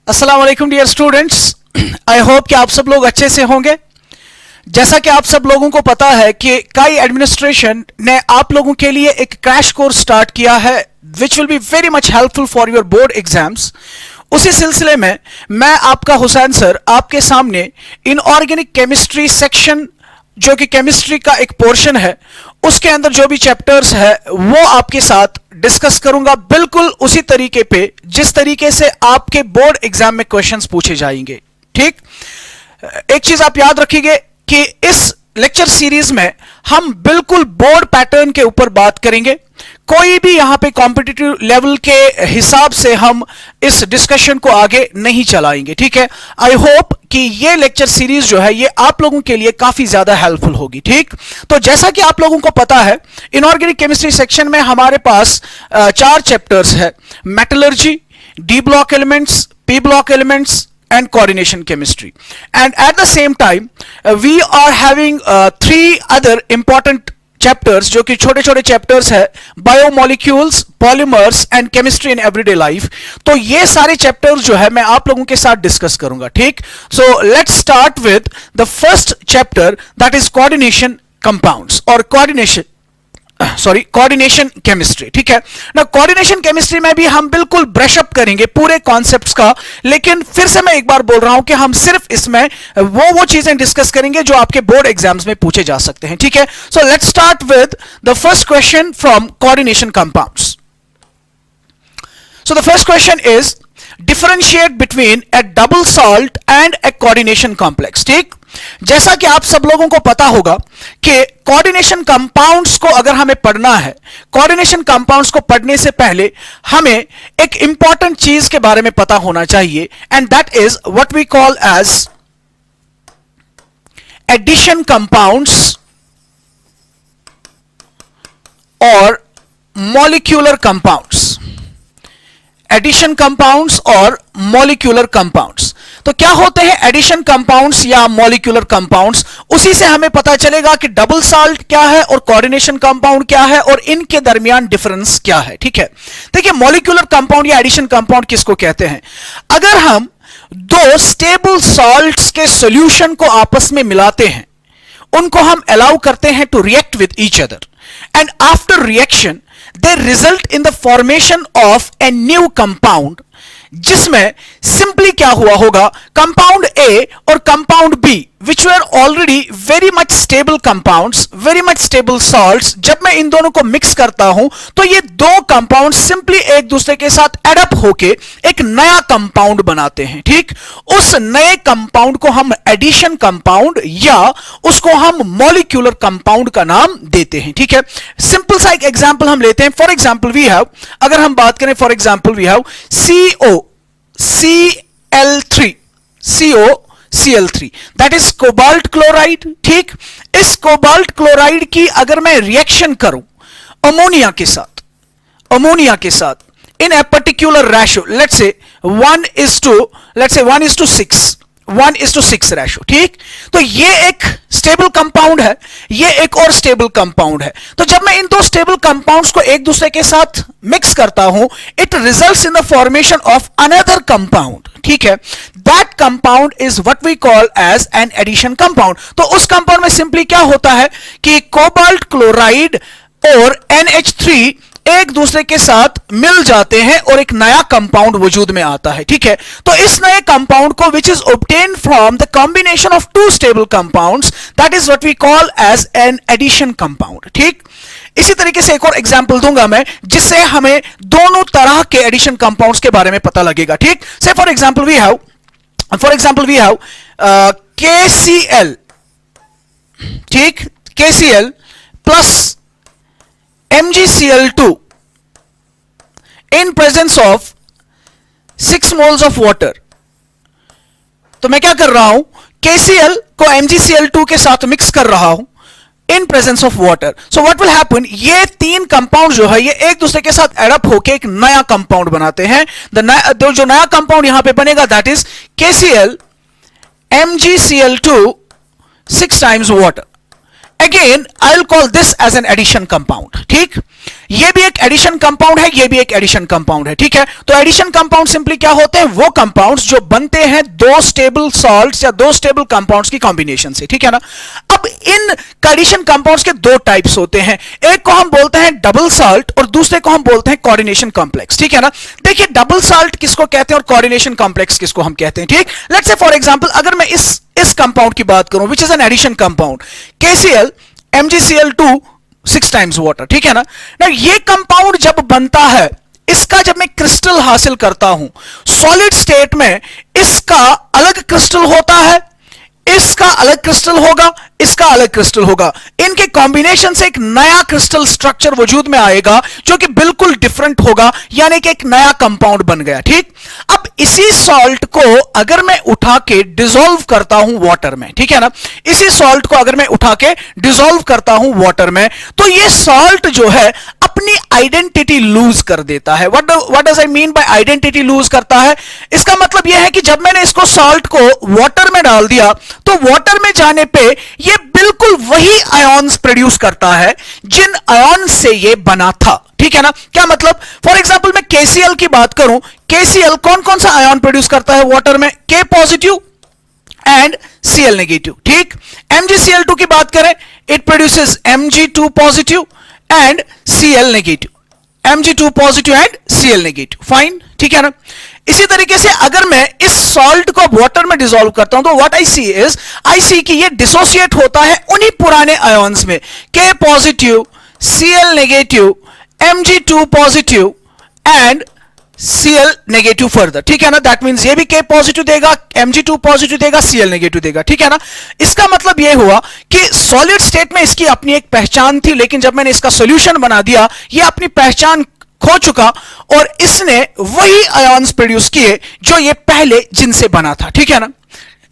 अस्सलाम वालेकुम dear students. I hope कि आप सब लोग अच्छे से होंगे। जैसा कि आप सब लोगों को पता है कि काई एडमिनिस्ट्रेशन ने आप लोगों के लिए एक क्रैश कोर्स स्टार्ट किया है which will be very much helpful for your board exams. उसी सिलसिले में मैं आपका हुसैन सर आपके सामने इनऑर्गेनिक केमिस्ट्री सेक्शन जो कि केमिस्ट्री का एक पोर्शन है उसके अंदर जो भी चैप्टर्स है वो आपके साथ डिस्कस करूंगा, बिल्कुल उसी तरीके पे जिस तरीके से आपके बोर्ड एग्जाम में क्वेश्चंस पूछे जाएंगे। ठीक, एक चीज आप याद रखिए कि इस लेक्चर सीरीज में हम बिल्कुल बोर्ड पैटर्न के ऊपर बात करेंगे। कोई भी यहां पे कॉम्पिटिटिव लेवल के हिसाब से हम इस डिस्कशन को आगे नहीं चलाएंगे। ठीक है, आई होप कि ये लेक्चर सीरीज जो है ये आप लोगों के लिए काफी ज्यादा हेल्पफुल होगी। ठीक, तो जैसा कि आप लोगों को पता है इनऑर्गेनिक केमिस्ट्री सेक्शन में हमारे पास 4 चैप्टर्स है, metallurgy, D block elements, P block elements and coordination chemistry, and at the same time we are having 3 other important chapters जो कि छोटे छोटे चैप्टर्स है, biomolecules, polymers and chemistry in everyday life. तो ये सारे चैप्टर्स जो है मैं आप लोगों के साथ डिस्कस करूंगा। ठीक, so let's start with the first chapter that is coordination compounds और कोऑर्डिनेशन केमिस्ट्री। ठीक है ना, कोऑर्डिनेशन केमिस्ट्री में भी हम बिल्कुल ब्रश अप करेंगे पूरे कॉन्सेप्ट्स का, लेकिन फिर से मैं एक बार बोल रहा हूं कि हम सिर्फ इसमें वो चीजें डिस्कस करेंगे जो आपके बोर्ड एग्जाम्स में पूछे जा सकते हैं। ठीक है, so let's start with the first question from coordination compounds. So the first question is differentiate between a double salt and a coordination complex. ठीक, जैसा कि आप सब लोगों को पता होगा कि कोऑर्डिनेशन कंपाउंड्स को अगर हमें पढ़ना है, कोऑर्डिनेशन कंपाउंड्स को पढ़ने से पहले हमें एक इंपॉर्टेंट चीज के बारे में पता होना चाहिए, and that is what we call as addition compounds और मॉलिक्यूलर कंपाउंड्स। एडिशन कंपाउंड्स और मॉलिक्यूलर कंपाउंड्स। तो क्या होते हैं एडिशन कंपाउंड्स या मॉलिक्यूलर कंपाउंड्स, उसी से हमें पता चलेगा कि डबल सॉल्ट क्या है और कोऑर्डिनेशन कंपाउंड क्या है और इनके दरमियान डिफरेंस क्या है। ठीक है, देखिए मॉलिक्यूलर कंपाउंड या एडिशन कंपाउंड किसको कहते हैं? अगर हम 2 स्टेबल सॉल्ट्स के सॉल्यूशन को आपस में मिलाते हैं, उनको हम अलाउ करते हैं to react with each other, and after reaction they result in the formation of a new compound, जिसमें सिंपली क्या हुआ होगा, कंपाउंड ए और compound B which were already very much stable compounds, very much stable salts, जब मैं इन दोनों को mix करता हूं तो ये 2 कंपाउंड सिंपली एक दूसरे के साथ एडअप होके एक नया कंपाउंड बनाते हैं। ठीक, उस नए कंपाउंड को हम एडिशन कंपाउंड या उसको हम मॉलिक्यूलर कंपाउंड का नाम देते हैं। ठीक है, सिंपल सा एक एग्जांपल हम लेते हैं। फॉर एग्जांपल वी हैव, अगर हम बात करें for example we have COCl3 that is cobalt chloride. ठीक, इस कोबाल्ट क्लोराइड की अगर मैं रिएक्शन करूं अमोनिया के साथ in a particular ratio, let's say 1:6 ratio. ठीक, तो ये एक स्टेबल कंपाउंड है, ये एक और स्टेबल कंपाउंड है। तो जब मैं इन 2 स्टेबल कंपाउंड्स को एक दूसरे के साथ मिक्स करता हूं, it results in the formation of another compound. ठीक है, that compound is what we call as an addition compound. तो उस कंपाउंड में सिंपली क्या होता है कि कोबाल्ट क्लोराइड और NH3 एक दूसरे के साथ मिल जाते हैं और एक नया कंपाउंड वजूद में आता है। ठीक है, तो इस नए कंपाउंड को which is obtained from the combination of 2 stable compounds, that is what we call as an addition compound. ठीक, इसी तरीके से एक और एग्जांपल दूंगा मैं जिससे हमें दोनों तरह के एडिशन कंपाउंड्स के बारे में पता लगेगा। ठीक, say for example we have KCl। ठीक, KCl plus MgCl2 in presence of 6 moles of water। तो मैं क्या कर रहा हूं, KCl को MgCl2 के साथ मिक्स कर रहा हूं इन presence of water. So what will happen, ये 3 कंपाउंड जो है ये एक दूसरे के साथ एडअप होकर एक नया कंपाउंड बनाते हैं। जो नया कंपाउंड यहां पे बनेगा that is KCl MgCl2 6 times water। Again I will call this as an addition compound. ठीक, ये भी एक एडिशन कंपाउंड है, ये भी एक एडिशन कंपाउंड है। ठीक है, तो एडिशन कंपाउंड सिंपली क्या होते हैं? वो कंपाउंड्स जो बनते हैं दो स्टेबल सॉल्ट्स या दो स्टेबल कंपाउंड्स की कॉम्बिनेशन से। ठीक है ना। अब इन एडिशन कंपाउंड्स के दो टाइप्स होते हैं, एक को हम बोलते हैं डबल सॉल्ट और दूसरे को हम बोलते हैं कोऑर्डिनेशन कॉम्प्लेक्स। ठीक है ना। देखिए, डबल सॉल्ट किसको कहते हैं और कोऑर्डिनेशन कॉम्प्लेक्स किसको हम कहते हैं। ठीक, लेट्स से फॉर एग्जांपल अगर मैं इस कंपाउंड की बात करूं which is an addition compound, KCl MgCl2 6 times water. ठीक है ना। ये कंपाउंड जब बनता है, इसका जब मैं क्रिस्टल हासिल करता हूं सॉलिड स्टेट में, इसका अलग क्रिस्टल होता है, इसका अलग क्रिस्टल होगा, इसका अलग क्रिस्टल होगा। इनके कॉम्बिनेशन से एक नया क्रिस्टल स्ट्रक्चर वजूद में आएगा जो कि बिल्कुल डिफरेंट होगा, यानी कि एक नया कंपाउंड बन गया। ठीक, अब इसी सॉल्ट को अगर मैं उठा के डिसॉल्व करता हूं वाटर में, ठीक है ना, इसी सॉल्ट को अगर मैं उठा के डिसॉल्व करता हूं वाटर में, तो ये सॉल्ट जो है अपनी आइडेंटिटी लूज कर देता है। What does I mean by identity lose करता है? इसका मतलब यह है कि जब मैंने इसको सॉल्ट को वाटर में डाल दिया तो वाटर में जाने पे ये बिल्कुल वही आयॉन्स प्रोड्यूस करता है जिन आयॉन से ये बना था। ठीक है ना। क्या मतलब? फॉर एग्जांपल मैं KCl की बात करूं, KCl कौन कौन सा आयॉन प्रोड्यूस करता है वाटर में? K positive and Cl negative. ठीक, MgCl2 की बात करें, it produces Mg2 positive and Cl negative, Mg2 positive and Cl negative. Fine, ठीक है ना। इसी तरीके से अगर मैं इस सॉल्ट को वाटर में डिसॉल्व करता हूं तो व्हाट आई सी कि ये डिसोसिएट होता है उन्हीं पुराने आयॉन्स में, K positive, Cl negative, Mg2 positive and Cl negative further. ठीक है ना। दैट मींस ये भी K पॉजिटिव देगा, Mg2 पॉजिटिव देगा, Cl नेगेटिव देगा। ठीक है ना। इसका मतलब ये हुआ कि सॉलिड स्टेट में इसकी अपनी एक पहचान थी, लेकिन जब मैंने इसका सॉल्यूशन बना दिया ये अपनी पहचान खो चुका और इसने वही आयॉन्स प्रोड्यूस किए जो ये पहले जिनसे बना था। ठीक है ना।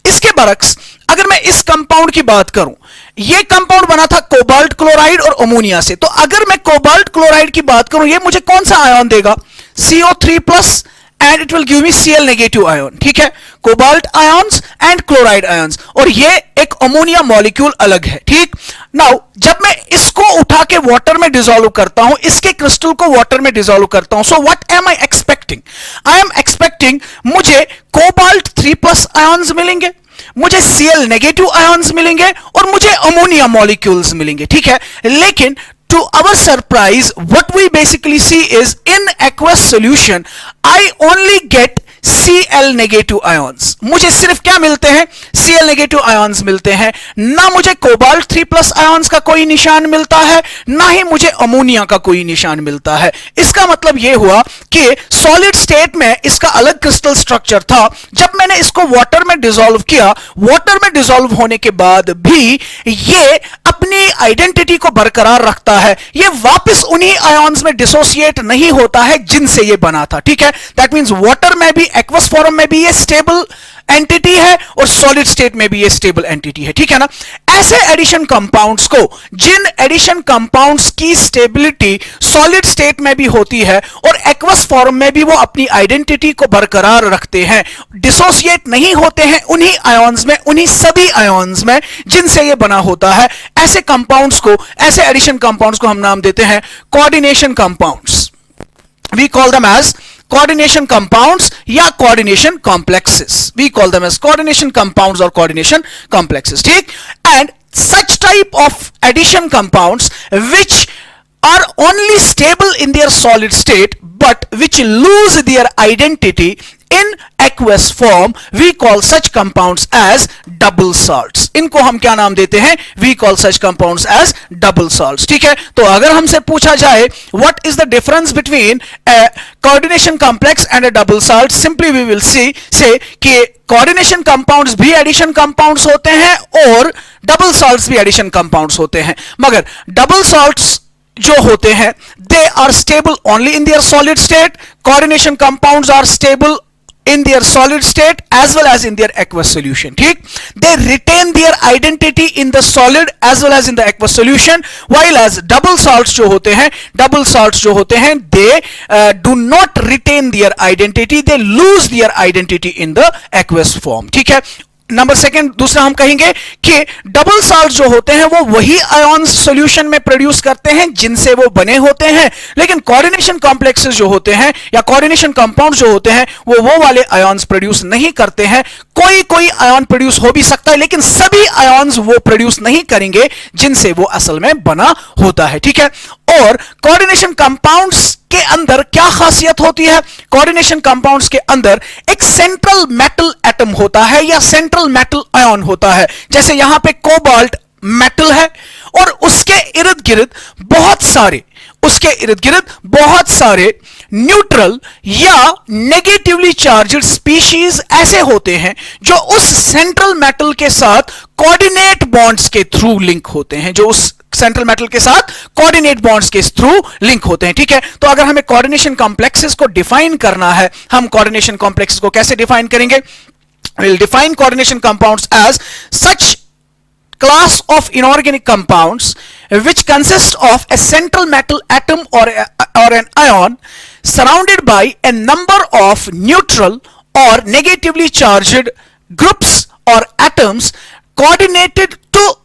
इसके बरक्स अगर मैं इस कंपाउंड की बात करूं, ये कंपाउंड बना था कोबाल्ट क्लोराइड और अमोनिया से, तो अगर मैं कोबाल्ट क्लोराइड की बात करूं, ये मुझे कौन सा आयन देगा? CO3+ and it will give me Cl negative ion. ठीक है, cobalt ions and chloride ions, और ये एक अमोनिया मॉलिक्यूल अलग है। ठीक, नाउ जब मैं इसको उठा के वाटर में डिसॉल्व करता हूं, इसके क्रिस्टल को वाटर में डिसॉल्व करता हूं, so what am I expecting? I am expecting मुझे कोबाल्ट 3+ आयंस मिलेंगे, मुझे Cl नेगेटिव आयंस मिलेंगे और मुझे अमोनिया मॉलिक्यूल्स मिलेंगे। ठीक है, लेकिन to our surprise what we basically see is in aqueous solution I only get Cl negative ions. मुझे सिर्फ क्या मिलते हैं? Cl नेगेटिव आयंस मिलते हैं, ना मुझे कोबाल्ट 3+ आयंस का कोई निशान मिलता है, ना ही मुझे अमोनिया का कोई निशान मिलता है। इसका मतलब यह हुआ कि सॉलिड स्टेट में इसका अलग क्रिस्टल स्ट्रक्चर था, जब मैंने इसको वाटर में डिसॉल्व किया, वाटर में डिसॉल्व होने के बाद भी ये अपनी आइडेंटिटी को बरकरार रखता है, ये वापस उन्हीं आयंस में डिसोसिएट नहीं होता है जिनसे ये बना था। ठीक है, दैट मींस वाटर में भी, एक्वस फॉर्म में भी ये स्टेबल एंटिटी है और सॉलिड स्टेट में भी ये स्टेबल एंटिटी है। ठीक है ना। ऐसे एडिशन कंपाउंड्स को, जिन एडिशन कंपाउंड्स की स्टेबिलिटी सॉलिड स्टेट में भी होती है और एक्वस फॉर्म में भी वो अपनी आइडेंटिटी को बरकरार रखते हैं, डिसोसिएट नहीं होते हैं उन्हीं आयंस में, उन्हीं सभी आयंस में जिनसे ये बना होता है, ऐसे कंपाउंड्स को, ऐसे एडिशन कंपाउंड्स को हम नाम देते हैं coordination compounds. We call them as coordination compounds या coordination complexes. We call them as coordination compounds or coordination complexes. ठीक, and such type of addition compounds which are only stable in their solid state but which lose their identity in aqueous form, we call such compounds as double salts. इनको हम क्या नाम देते हैं? We call such compounds as double salts. ठीक है, तो अगर हमसे पूछा जाए what is the difference between a coordination complex and a double salt, simply we will say कि coordination compounds भी addition compounds होते हैं और double salts भी addition compounds होते हैं, मगर double salts जो होते हैं they are stable only in their solid state, coordination compounds are stable in their solid state as well as in their aqueous solution. ठीक, they retain their identity in the solid as well as in the aqueous solution, while as double salts जो होते हैं they do not retain their identity, they lose their identity in the aqueous form. ठीक है, number second, दूसरा हम कहेंगे कि double salt जो होते हैं वो वही आयॉन्स सॉल्यूशन में प्रोड्यूस करते हैं जिनसे वो बने होते हैं, लेकिन कोऑर्डिनेशन कॉम्प्लेक्सेस जो होते हैं या कोऑर्डिनेशन कंपाउंड जो होते हैं वो वाले आयॉन्स प्रोड्यूस नहीं करते हैं। कोई कोई आयॉन प्रोड्यूस हो भी सकता है, लेकिन सभी आयॉन्स वो प्रोड्यूस नहीं करेंगे जिनसे वो असल में बना होता है, ठीक है। और कोऑर्डिनेशन कंपाउंड्स के अंदर क्या खासियत होती है? कोऑर्डिनेशन कंपाउंड्स के अंदर एक सेंट्रल मेटल एटम होता है या सेंट्रल मेटल आयन होता है। जैसे यहां पे कोबाल्ट मेटल है और उसके इर्द गिर्द बहुत सारे न्यूट्रल या नेगेटिवली चार्ज्ड स्पीशीज ऐसे होते हैं जो उस सेंट्रल मेटल के साथ कोऑर्डिनेट बॉन्ड्स के थ्रू लिंक होते हैं, ठीक है। तो अगर हमें कोऑर्डिनेशन कॉम्प्लेक्सेस को डिफाइन करना है, हम कोऑर्डिनेशन कॉम्प्लेक्सेस को कैसे डिफाइन करेंगे? We'll define coordination compounds as such class of inorganic compounds which consist of a central metal atom or an ion surrounded by a number of neutral or negatively charged groups or atoms coordinated to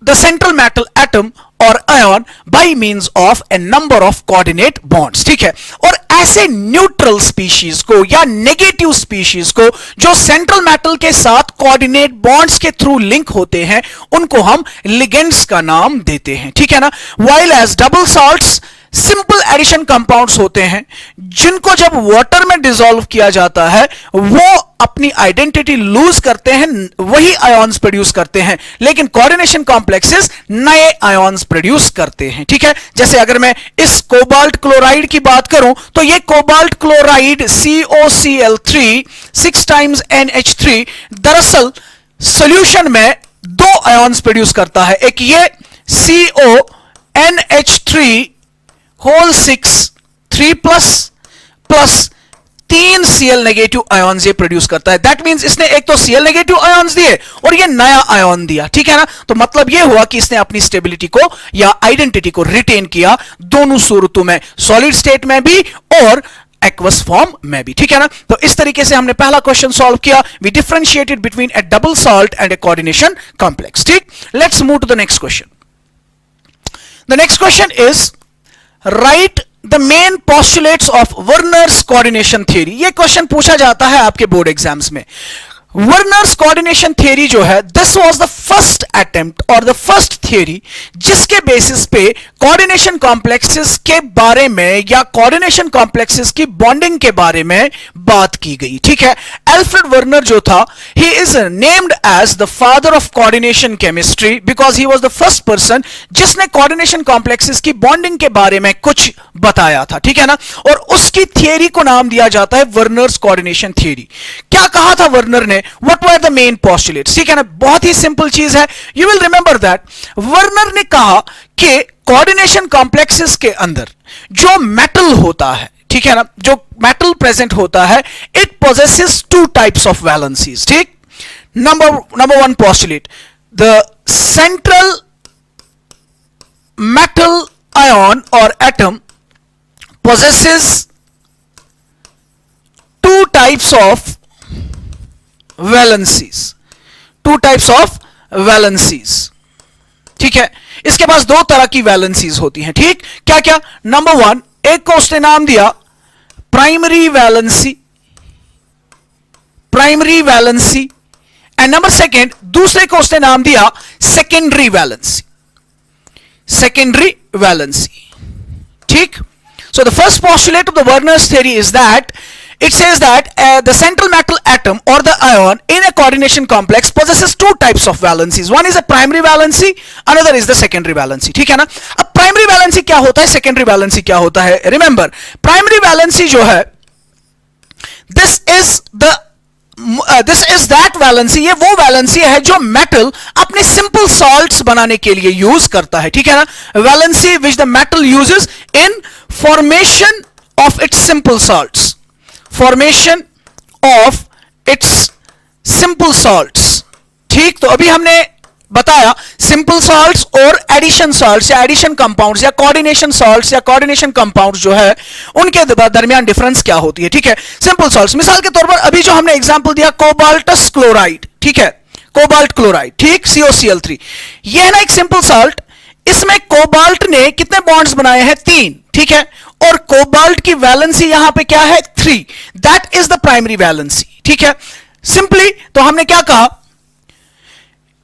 the central metal atom और ion by means of A number of coordinate bonds, ठीक है। और ऐसे neutral species को या negative species को जो central metal के साथ कोऑर्डिनेट बॉन्ड्स के थ्रू लिंक होते हैं उनको हम लिगेंड्स का नाम देते हैं, ठीक है ना। While as double salts simple addition compounds होते हैं जिनको जब वाटर में डिसॉल्व किया जाता है वो अपनी आइडेंटिटी लूज करते हैं, वही आयॉन्स प्रोड्यूस करते हैं, लेकिन कोऑर्डिनेशन कॉम्प्लेक्सेस नए आयॉन्स प्रोड्यूस करते हैं, ठीक है। जैसे अगर मैं इस कोबाल्ट क्लोराइड की बात करूं तो ये cobalt chloride COCl3 6 times NH3 दरअसल सॉल्यूशन में दो आयॉन्स प्रोड्यूस करता है। एक ये CONH3 whole 6 3 plus 3 Cl negative ions ये प्रोड्यूस करता है। दैट मींस इसने एक तो Cl नेगेटिव आयॉन्स दिए और ये नया आयॉन दिया, ठीक है ना। तो मतलब ये हुआ कि इसने अपनी स्टेबिलिटी को या आइडेंटिटी को रिटेन किया दोनों सूरतों में, सॉलिड स्टेट में भी और एक्वस फॉर्म में भी, ठीक है ना। तो इस तरीके से हमने पहला क्वेश्चन सॉल्व किया। We differentiated between a double salt and a coordination complex, ठीक। Let's move to the next question. The next question is write the main postulates of Werner's coordination theory. यह क्वेश्चन पूछा जाता है आपके board exams में। Werner's coordination theory जो है, this was the first attempt और द फर्स्ट थ्योरी जिसके बेसिस पे कोऑर्डिनेशन कॉम्प्लेक्सेस के बारे में या कोऑर्डिनेशन कॉम्प्लेक्सेस की बॉन्डिंग के बारे में बात की गई, ठीक है। एल्फ्रेड वर्नर जो था, he is named as the father of coordination chemistry because he was the first person जिसने कोऑर्डिनेशन कॉम्प्लेक्सेस की बॉन्डिंग के बारे में कुछ बताया था, ठीक है ना। और उसकी थियरी को नाम दिया जाता है वर्नर्स कोऑर्डिनेशन थ्योरी। क्या कहा था वर्नर ने? What were the main postulates? ठीक है ना, बहुत ही सिंपल चीज है। You will remember that Werner ने कहा कि कोऑर्डिनेशन कॉम्प्लेक्सेस के अंदर जो मेटल होता है, ठीक है ना, जो मेटल प्रेजेंट होता है, it possesses two types of valencies, ठीक। Number one postulate, the central metal ion or atom possesses two types of valencies, ठीक है। इसके पास दो तरह की वैलेंसीज होती हैं, ठीक। क्या क्या? नंबर वन, एक को उसने नाम दिया primary valency and number second, दूसरे को उसने नाम दिया सेकेंडरी वैलेंसी, ठीक। So the first postulate of the Werner's theory is that it says that the central metal atom or the ion in a coordination complex possesses two types of valencies. One is a primary valency, another is the secondary valency, ठीक है ना। अब primary valency क्या होता है, secondary valency क्या होता है? Remember, primary valency जो है, this is that valency, ये वो valency है जो metal अपने simple salts बनाने के लिए यूज करता है, ठीक है ना। Valency which the metal uses in formation of its simple salts, ठीक। तो अभी हमने बताया सिंपल सॉल्ट्स और एडिशन सॉल्ट्स या एडिशन कंपाउंड्स या कोऑर्डिनेशन सॉल्ट्स या कोऑर्डिनेशन कंपाउंड्स जो है उनके दरमियान डिफरेंस क्या होती है, ठीक है। सिंपल सॉल्ट्स, मिसाल के तौर पर अभी जो हमने एग्जांपल दिया कोबाल्टस क्लोराइड, ठीक है, कोबाल्ट क्लोराइड, ठीक, COCl3। यह है ना एक सिंपल साल्ट, इसमें कोबाल्ट ने कितने बॉन्ड्स बनाए हैं? 3, ठीक है, और कोबाल्ट की वैलेंसी यहां पे क्या है? 3। That is the primary valency, ठीक है। सिंपली तो हमने क्या कहा?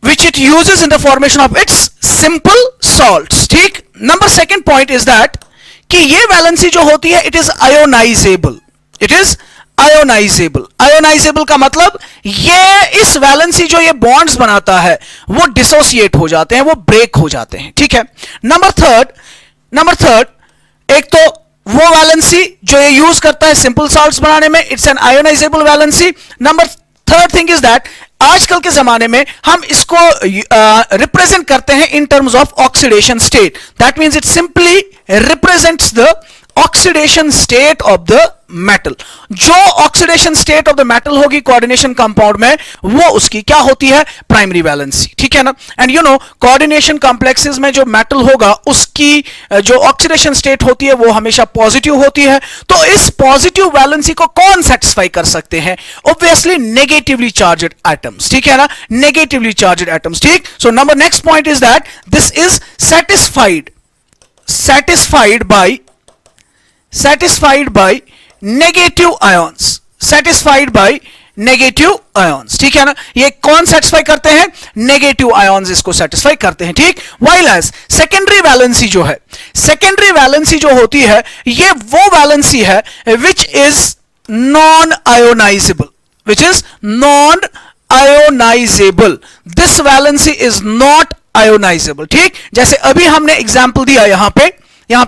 which it uses in the formation of its simple salts, ठीक। Number second point is that कि ये वैलेंसी जो होती है, it is ionisable, it is ionisable. Ionisable का मतलब ये इस वैलेंसी जो ये बॉन्ड्स बनाता है वो डिसोसिएट हो जाते हैं, वो ब्रेक हो जाते हैं, ठीक है। नंबर थर्ड एक तो वो वैलेंसी जो ये यूज करता है सिंपल सॉल्ट्स बनाने में, it's an ionizable valency. Number third thing is that आजकल के जमाने में हम इसको रिप्रेजेंट करते हैं in terms of oxidation state. That means it simply represents the oxidation state of the metal. जो oxidation state of the metal होगी कोऑर्डिनेशन कंपाउंड में, वो उसकी क्या होती है? प्राइमरी वैलेंसी, ठीक है ना। And you know coordination complexes में जो मेटल होगा उसकी जो ऑक्सीडेशन स्टेट होती है वो हमेशा पॉजिटिव होती है। तो इस पॉजिटिव वैलेंसी को कौन सेटिस्फाई कर सकते हैं? ऑब्वियसली नेगेटिवली चार्ज्ड एटम्स, ठीक है ना, नेगेटिवली चार्ज्ड एटम्स, ठीक। So number next point is that this is satisfied by negative ions, satisfied by negative ions, ठीक है ना। ये कौन सेटिस्फाई करते हैं? नेगेटिव आयंस इसको सेटिस्फाई करते हैं, ठीक। व्हाइल एज सेकेंडरी वैलेंसी जो है, सेकेंडरी वैलेंसी जो होती है ये वो वैलेंसी है which is non ionisable, which is non ionisable. This valency is not ionisable, ठीक। जैसे अभी हमने एग्जांपल दिया, यहां पे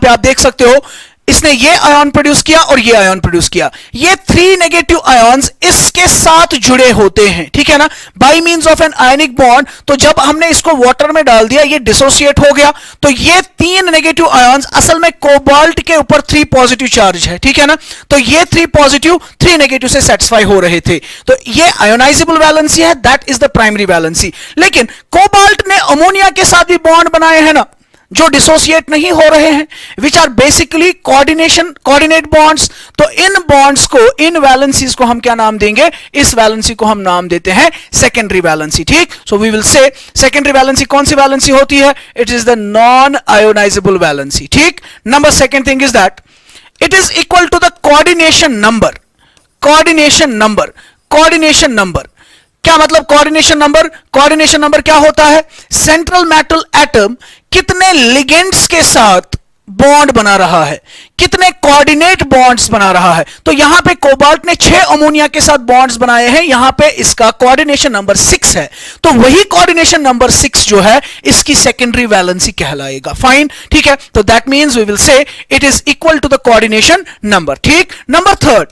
आप देख सकते हो, इसने ये आयन प्रोड्यूस किया और ये आयन प्रोड्यूस किया। ये 3 नेगेटिव आयंस इसके साथ जुड़े होते हैं, ठीक है ना, by means of an ionic bond. तो जब हमने इसको वाटर में डाल दिया, ये डिसोसिएट हो गया। तो ये 3 नेगेटिव आयंस असल में कोबाल्ट के ऊपर 3 पॉजिटिव चार्ज है, ठीक है ना। तो ये 3 पॉजिटिव 3 नेगेटिव से सेटिस्फाई हो रहे थे। तो ये आयोनाइजेबल वैलेंसी है, that is the primary valency. लेकिन कोबाल्ट ने अमोनिया के साथ भी बॉन्ड बनाए हैं ना, जो डिसोसिएट नहीं हो रहे हैं, which are basically coordinate bonds. तो इन बॉन्ड्स को, इन वैलेंसीज को हम क्या नाम देंगे? इस वैलेंसी को हम नाम देते हैं सेकेंडरी वैलेंसी, ठीक। So we will say secondary valency कौन सी वैलेंसी होती है? It is the non ionizable valency, ठीक। Number second thing is that it is equal to the coordination number. Coordination number क्या मतलब? कोऑर्डिनेशन नंबर क्या होता है? सेंट्रल मेटल एटम कितने लिगेंड्स के साथ बॉन्ड बना रहा है, कितने कोऑर्डिनेट बॉन्ड्स बना रहा है। तो यहां पे कोबाल्ट ने 6 अमोनिया के साथ बॉन्ड्स बनाए हैं, यहां पे इसका कोऑर्डिनेशन नंबर 6 है। तो वही कोऑर्डिनेशन नंबर 6 जो है इसकी सेकेंडरी वैलेंसी कहलाएगा। फाइन, ठीक है। तो that means we will say it is equal to the coordination number, ठीक। नंबर थर्ड,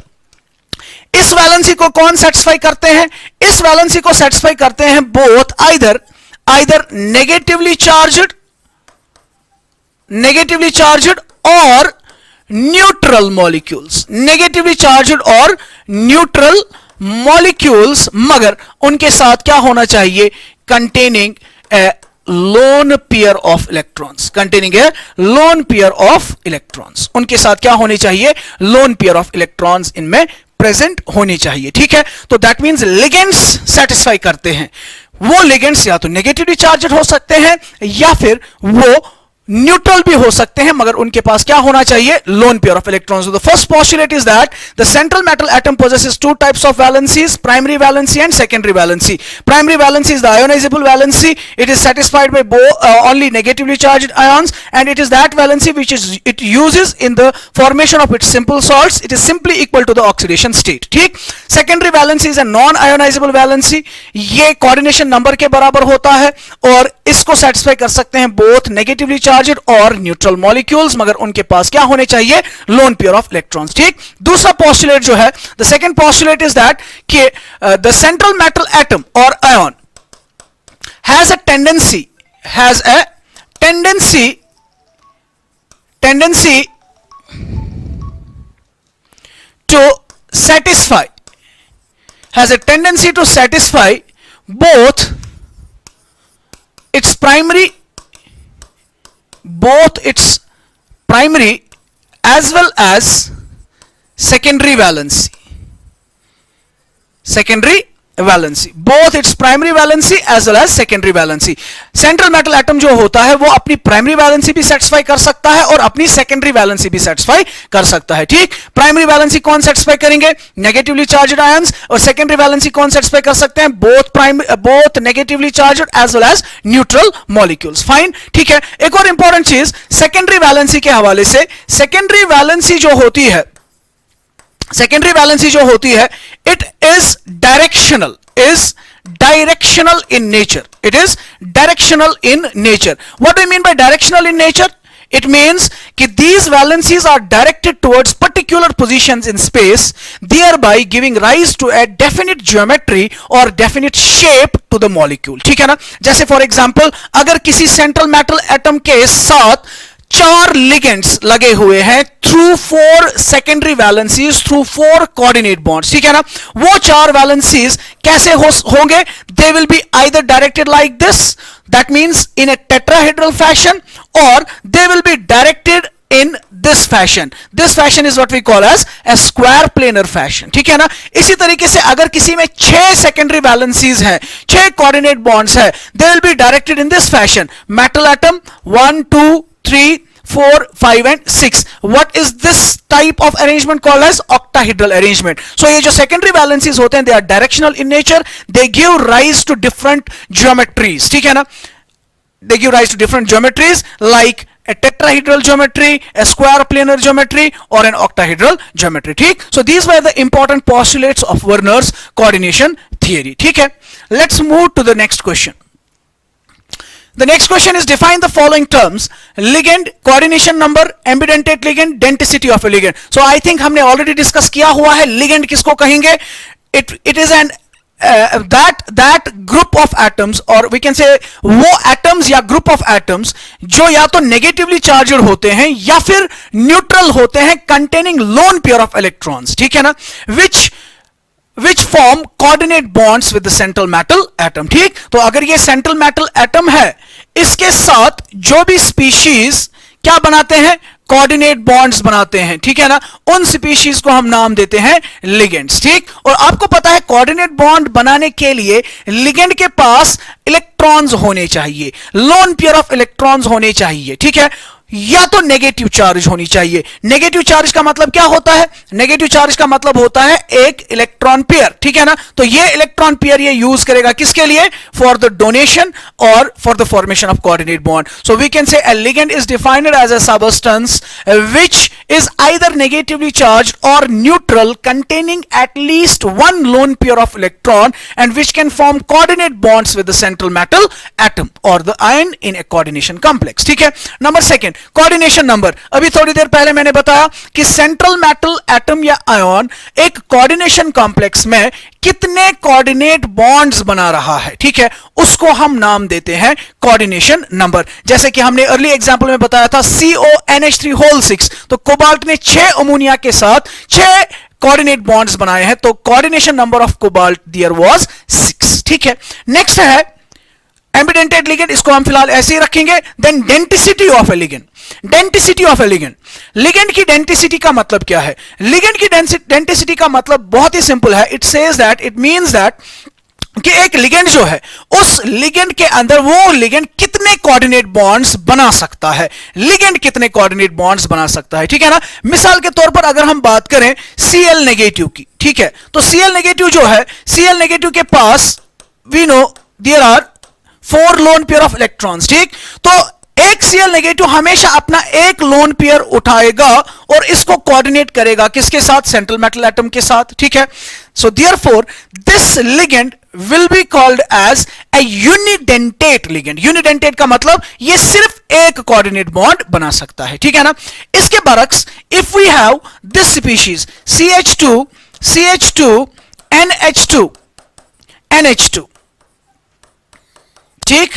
इस वैलेंसी को कौन सेटिस्फाई करते हैं? इस वैलेंसी को सेटिस्फाई करते हैं बोथ आइदर नेगेटिवली चार्ज्ड और न्यूट्रल मॉलिक्यूल्स, नेगेटिवली चार्ज्ड और न्यूट्रल मॉलिक्यूल्स, मगर उनके साथ क्या होना चाहिए? Containing A loan pair of electrons, उनके साथ क्या होने चाहिए? लोन पेयर ऑफ इलेक्ट्रॉन्स इनमें प्रेजेंट होनी चाहिए, ठीक है। तो दैट मींस लिगेंड्स सेटिस्फाई करते हैं। वो लिगेंड्स या तो नेगेटिवली चार्ज्ड हो सकते हैं या फिर वो न्यूट्रल भी हो सकते हैं, मगर उनके पास क्या होना चाहिए? Loan pair of electrons. The first postulate is that the central metal atom possesses 2 types of valencies, primary valency and secondary valency. Primary valency is the ionizable valency. It is satisfied by only negatively charged ions, and it is that valency which it uses in the formation of its simple salts. It is simply equal to the oxidation state, ठीक। Secondary valency is a non-ionizable valency. ये coordination number के बराबर होता है और इसको satisfy कर सकते हैं both negatively charged और न्यूट्रल मॉलिक्यूल्स, मगर उनके पास क्या होने चाहिए? लोन पेयर ऑफ इलेक्ट्रॉन्स, ठीक। दूसरा पोस्टुलेट जो है, the second postulate is that कि द सेंट्रल मेटल एटम और ion has a tendency to satisfy both its primary as well as secondary valency, valency, both its primary valency as well as secondary valency. Central metal atom जो होता है वो अपनी primary valency भी satisfy कर सकता है और अपनी सेकेंडरी वैलेंसी भी सेटिस्फाई कर सकता है। ठीक, प्राइमरी वैलेंसी कौन सेटिस्फाई करेंगे? Negatively charged ions. और सेकेंडरी वैलेंसी कौन सेटिस्फाई कर सकते हैं? Both negatively charged as well as neutral molecules. Fine, ठीक है। एक और इंपॉर्टेंट चीज सेकेंडरी वैलेंसी के हवाले से, सेकेंडरी वैलेंसी जो होती है, सेकेंडरी वैलेंसी जो होती है, it is directional in nature. It is directional in nature. What do you mean by directional in nature? It means that these valencies are directed towards particular positions in space, thereby giving rise to a definite geometry or definite shape to the molecule. ठीक है ना? जैसे for example अगर किसी central metal atom के साथ 4 ligands लगे हुए हैं through 4 secondary valencies, through 4 coordinate bonds, ठीक है ना? वो 4 वैलेंसीज कैसे होंगे? They will be either directed like this, that means in a tetrahedral fashion, और they will be directed in this fashion. This fashion is what we call as a square planar fashion. ठीक है ना? इसी तरीके से अगर किसी में 6 सेकेंडरी वैलेंसीज हैं, 6 कोऑर्डिनेट बॉन्ड्स है, they will be directed in this fashion. Metal atom 1 2 3 4 5 and 6. What is this type of arrangement called as octahedral arrangement? So ये जो secondary valencies होते हैं, they are directional in nature. They give rise to different geometries. ठीक है ना? They give rise to different geometries like a tetrahedral geometry, a square planar geometry, or an octahedral geometry. ठीक? So these were the important postulates of Werner's coordination theory. ठीक है? Let's move to the next question. The next question is define the following terms: ligand, coordination number, ambidentate ligand, denticity of a ligand. So I think हमने already discuss किया हुआ है ligand किसको कहेंगे? It is an that group of atoms, or we can say वो atoms या group of atoms जो या तो negatively charged होते हैं या फिर neutral होते हैं containing lone pair of electrons. ठीक है ना? which form coordinate bonds with the central metal atom. ठीक, तो अगर ये central metal atom है, इसके साथ जो भी species क्या बनाते हैं? कोऑर्डिनेट बॉन्ड्स बनाते हैं, ठीक है ना? उन स्पीशीज को हम नाम देते हैं लिगेंड्स। ठीक, और आपको पता है कोऑर्डिनेट बॉन्ड बनाने के लिए लिगेंड के पास इलेक्ट्रॉन्स होने चाहिए, लोन पेयर ऑफ इलेक्ट्रॉन्स होने चाहिए, ठीक है? या तो नेगेटिव चार्ज होनी चाहिए। नेगेटिव चार्ज का मतलब क्या होता है? नेगेटिव चार्ज का मतलब होता है एक इलेक्ट्रॉन पेयर, ठीक है ना? तो ये इलेक्ट्रॉन पेयर ये यूज करेगा किसके लिए? फॉर द डोनेशन और for the formation of coordinate bond. So we can say a ligand is defined as a substance which is either negatively charged or neutral containing at least one lone pair of electron and which can form coordinate bonds with the central metal atom or the ion in a coordination complex. ठीक है? Number second, coordination number. अभी थोड़ी देर पहले मैंने बताया कि central metal atom या ion एक कोऑर्डिनेशन कॉम्प्लेक्स में कितने कोऑर्डिनेट बॉन्ड्स बना रहा है, ठीक है? उसको हम नाम देते हैं कोऑर्डिनेशन नंबर. जैसे कि हमने अर्ली एग्जांपल में बताया था CONH3 तो कोबाल्ट ने 6 अमोनिया के साथ 6 कोऑर्डिनेट बॉन्ड्स बनाए हैं, तो coordination number of cobalt there was 6. ठीक है? नेक्स्ट है एम्बिडेंटेड लिगेंड, इसको हम फिलहाल ऐसे ही रखेंगे. Then denticity of a ligand. Denticity of a ligand, ligand की डेंटिसिटी का मतलब क्या है? लिगेंड की डेंटिसिटी का मतलब बहुत ही सिंपल है. It says that, it means that कि एक लिगेंड जो है उस लिगेंड के अंदर वो लिगेंड कितने कोऑर्डिनेट बॉन्ड्स बना सकता है, लिगेंड कितने कोऑर्डिनेट बॉन्ड्स बना सकता है, ठीक है ना? मिसाल के तौर पर अगर हम बात करें Cl नेगेटिव की, ठीक है, तो Cl नेगेटिव जो है, Cl नेगेटिव के पास we know there are 4 lone pair of electrons. ठीक, तो एक Cl नेगेटिव हमेशा अपना एक लोन पेयर उठाएगा और इसको कोऑर्डिनेट करेगा किसके साथ? सेंट्रल मेटल एटम के साथ. ठीक है? So therefore this ligand will be called as a unidentate ligand. Unidentate का मतलब ये सिर्फ एक कोऑर्डिनेट बॉन्ड बना सकता है, ठीक है ना? इसके बरक्स if we have this species CH2 NH2 NH2, ठीक,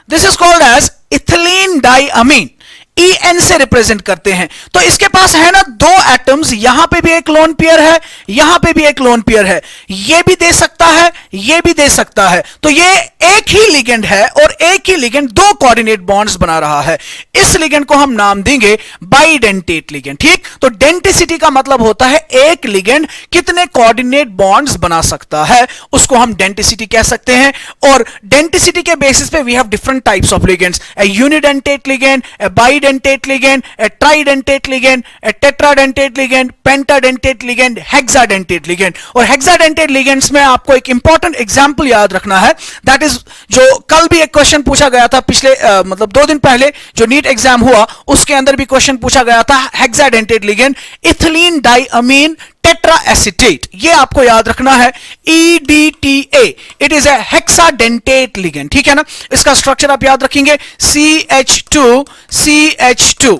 this is called as ethylene diamine. En से रिप्रेजेंट करते हैं. तो इसके पास है ना 2 एटम्स, यहां पे भी एक लोन पेयर है, यहां पे भी एक लोन पेयर है. ये भी दे सकता है, ये भी दे सकता है। तो ये एक ही लिगेंड है और एक ही लिगेंड दो कोऑर्डिनेट बॉन्ड्स बना रहा है। इस लिगेंड को हम नाम देंगे बाइडेंटेट लिगेंड। ठीक, तो डेंटिसिटी का मतलब होता है एक लिगेंड कितने कोऑर्डिनेट बॉन्ड्स बना सकता है, उसको हम डेंटिसिटी कह सकते हैं। और डेंटिसिटी के बेसिस पे we have different types of ligands, a unidentate ligand, a bidentate ligand, a tridentate ligand, a tetradentate ligand, pentadentate ligand, hexadentate ligand. और हेक्साडेंटेट लिगेंड्स में आपको एक इंपॉर्टेंट एग्जांपल याद रखना है, दैट इज जो कल भी एक क्वेश्चन पूछा गया था, पिछले मतलब 2 दिन पहले जो नीट एग्जाम हुआ उसके अंदर भी क्वेश्चन पूछा गया था, hexadentate ligand ethylene diamine tetra acetate. ये आपको याद रखना है, EDTA, it is a hexadentate ligand. ठीक है ना, इसका स्ट्रक्चर आप याद रखेंगे, CH2 CH2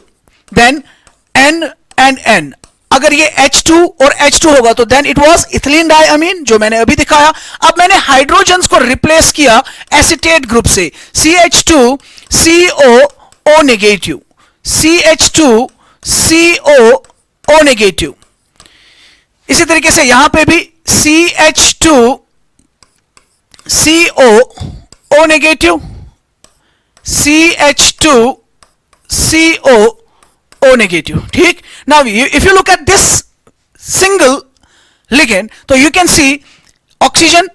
then N and N। अगर ये H2 और H2 होगा तो देन इट वाज इथिलीन डाइअमीन, जो मैंने अभी दिखाया। अब मैंने हाइड्रोजन्स को रिप्लेस किया एसिटेट ग्रुप से, CH2 COO negative, CH2 COO negative. इसी तरीके से यहां पे भी CH2 COO negative, CH2 COO negative. ठीक, now if you look at this single ligand तो you can see oxygen,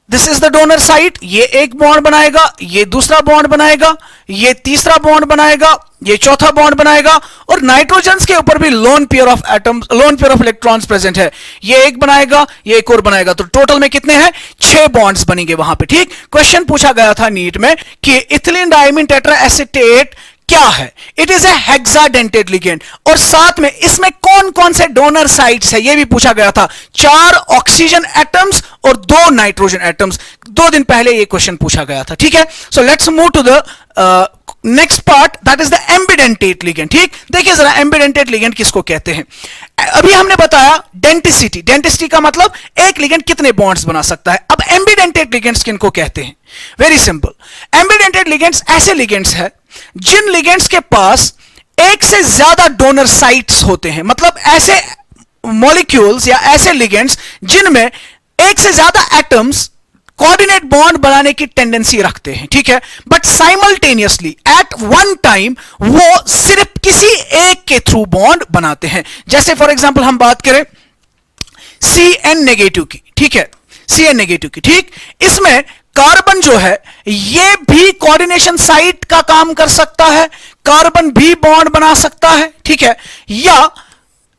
this is the donor site, ये एक बॉन्ड बनाएगा, ये दूसरा बॉन्ड बनाएगा, ये तीसरा बॉन्ड बनाएगा, ये चौथा बॉन्ड बनाएगा। और नाइट्रोजन्स के ऊपर भी loan pair of atoms, loan pair of electrons present है, ये एक बनाएगा, ये एक और बनाएगा। तो टोटल में कितने हैं, 6 बॉन्ड्स बनेंगे वहां पे। ठीक, क्वेश्चन पूछा गया था नीट में कि इथिलीन डाइमीन टेट्रा एसिटेट क्या है, it is a hexadentate ligand. और साथ में इसमें कौन कौन से डोनर साइट्स है, यह भी पूछा गया था, 4 ऑक्सीजन एटम्स और 2 नाइट्रोजन एटम्स। 2 दिन पहले यह क्वेश्चन पूछा गया था। ठीक है, so let's move to the next part, that is the ambidentate ligand. ठीक, देखिए जरा एम्बिडेंटेट लिगेंड किसको कहते हैं। अभी हमने बताया डेंटिसिटी, डेंटिसिटी का मतलब एक लिगेंड कितने बॉन्ड्स बना सकता है। अब एम्बिडेंटेट लिगेंड्स किनको कहते हैं, वेरी सिंपल, एम्बिडेंटेट लिगेंड्स ऐसे लिगेंड्स है जिन लिगेंड्स के पास एक से ज्यादा डोनर साइट्स होते हैं, मतलब ऐसे मॉलिक्यूल्स या ऐसे लिगेंड्स जिनमें एक से ज्यादा एटम्स कोऑर्डिनेट बॉन्ड बनाने की टेंडेंसी रखते हैं। ठीक है, but simultaneously eight one time वो सिर्फ किसी एक के थ्रू बॉन्ड बनाते हैं। जैसे फॉर एग्जांपल हम बात करें CN नेगेटिव की, ठीक है, CN नेगेटिव की। ठीक, इसमें कार्बन जो है ये भी कोऑर्डिनेशन साइट का काम कर सकता है, कार्बन भी बॉन्ड बना सकता है। ठीक है, या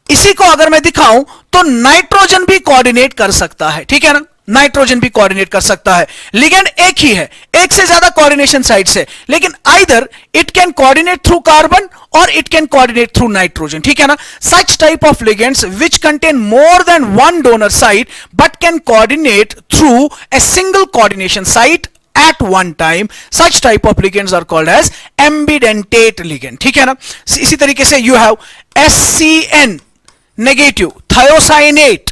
इसी को अगर मैं दिखाऊं तो नाइट्रोजन भी कोऑर्डिनेट कर सकता है। ठीक है ना, नाइट्रोजन भी कोऑर्डिनेट कर सकता है। लिगेंड एक ही है, एक से ज्यादा कोऑर्डिनेशन साइट्स है, लेकिन either it can coordinate through carbon और it can coordinate through nitrogen. ठीक है ना, such type of ligands which contain more than one donor site but can coordinate through a single coordination site at one time, such type of ligands are called as ambidentate ligand. ठीक है ना, इसी तरीके से you have SCN negative thiocyanate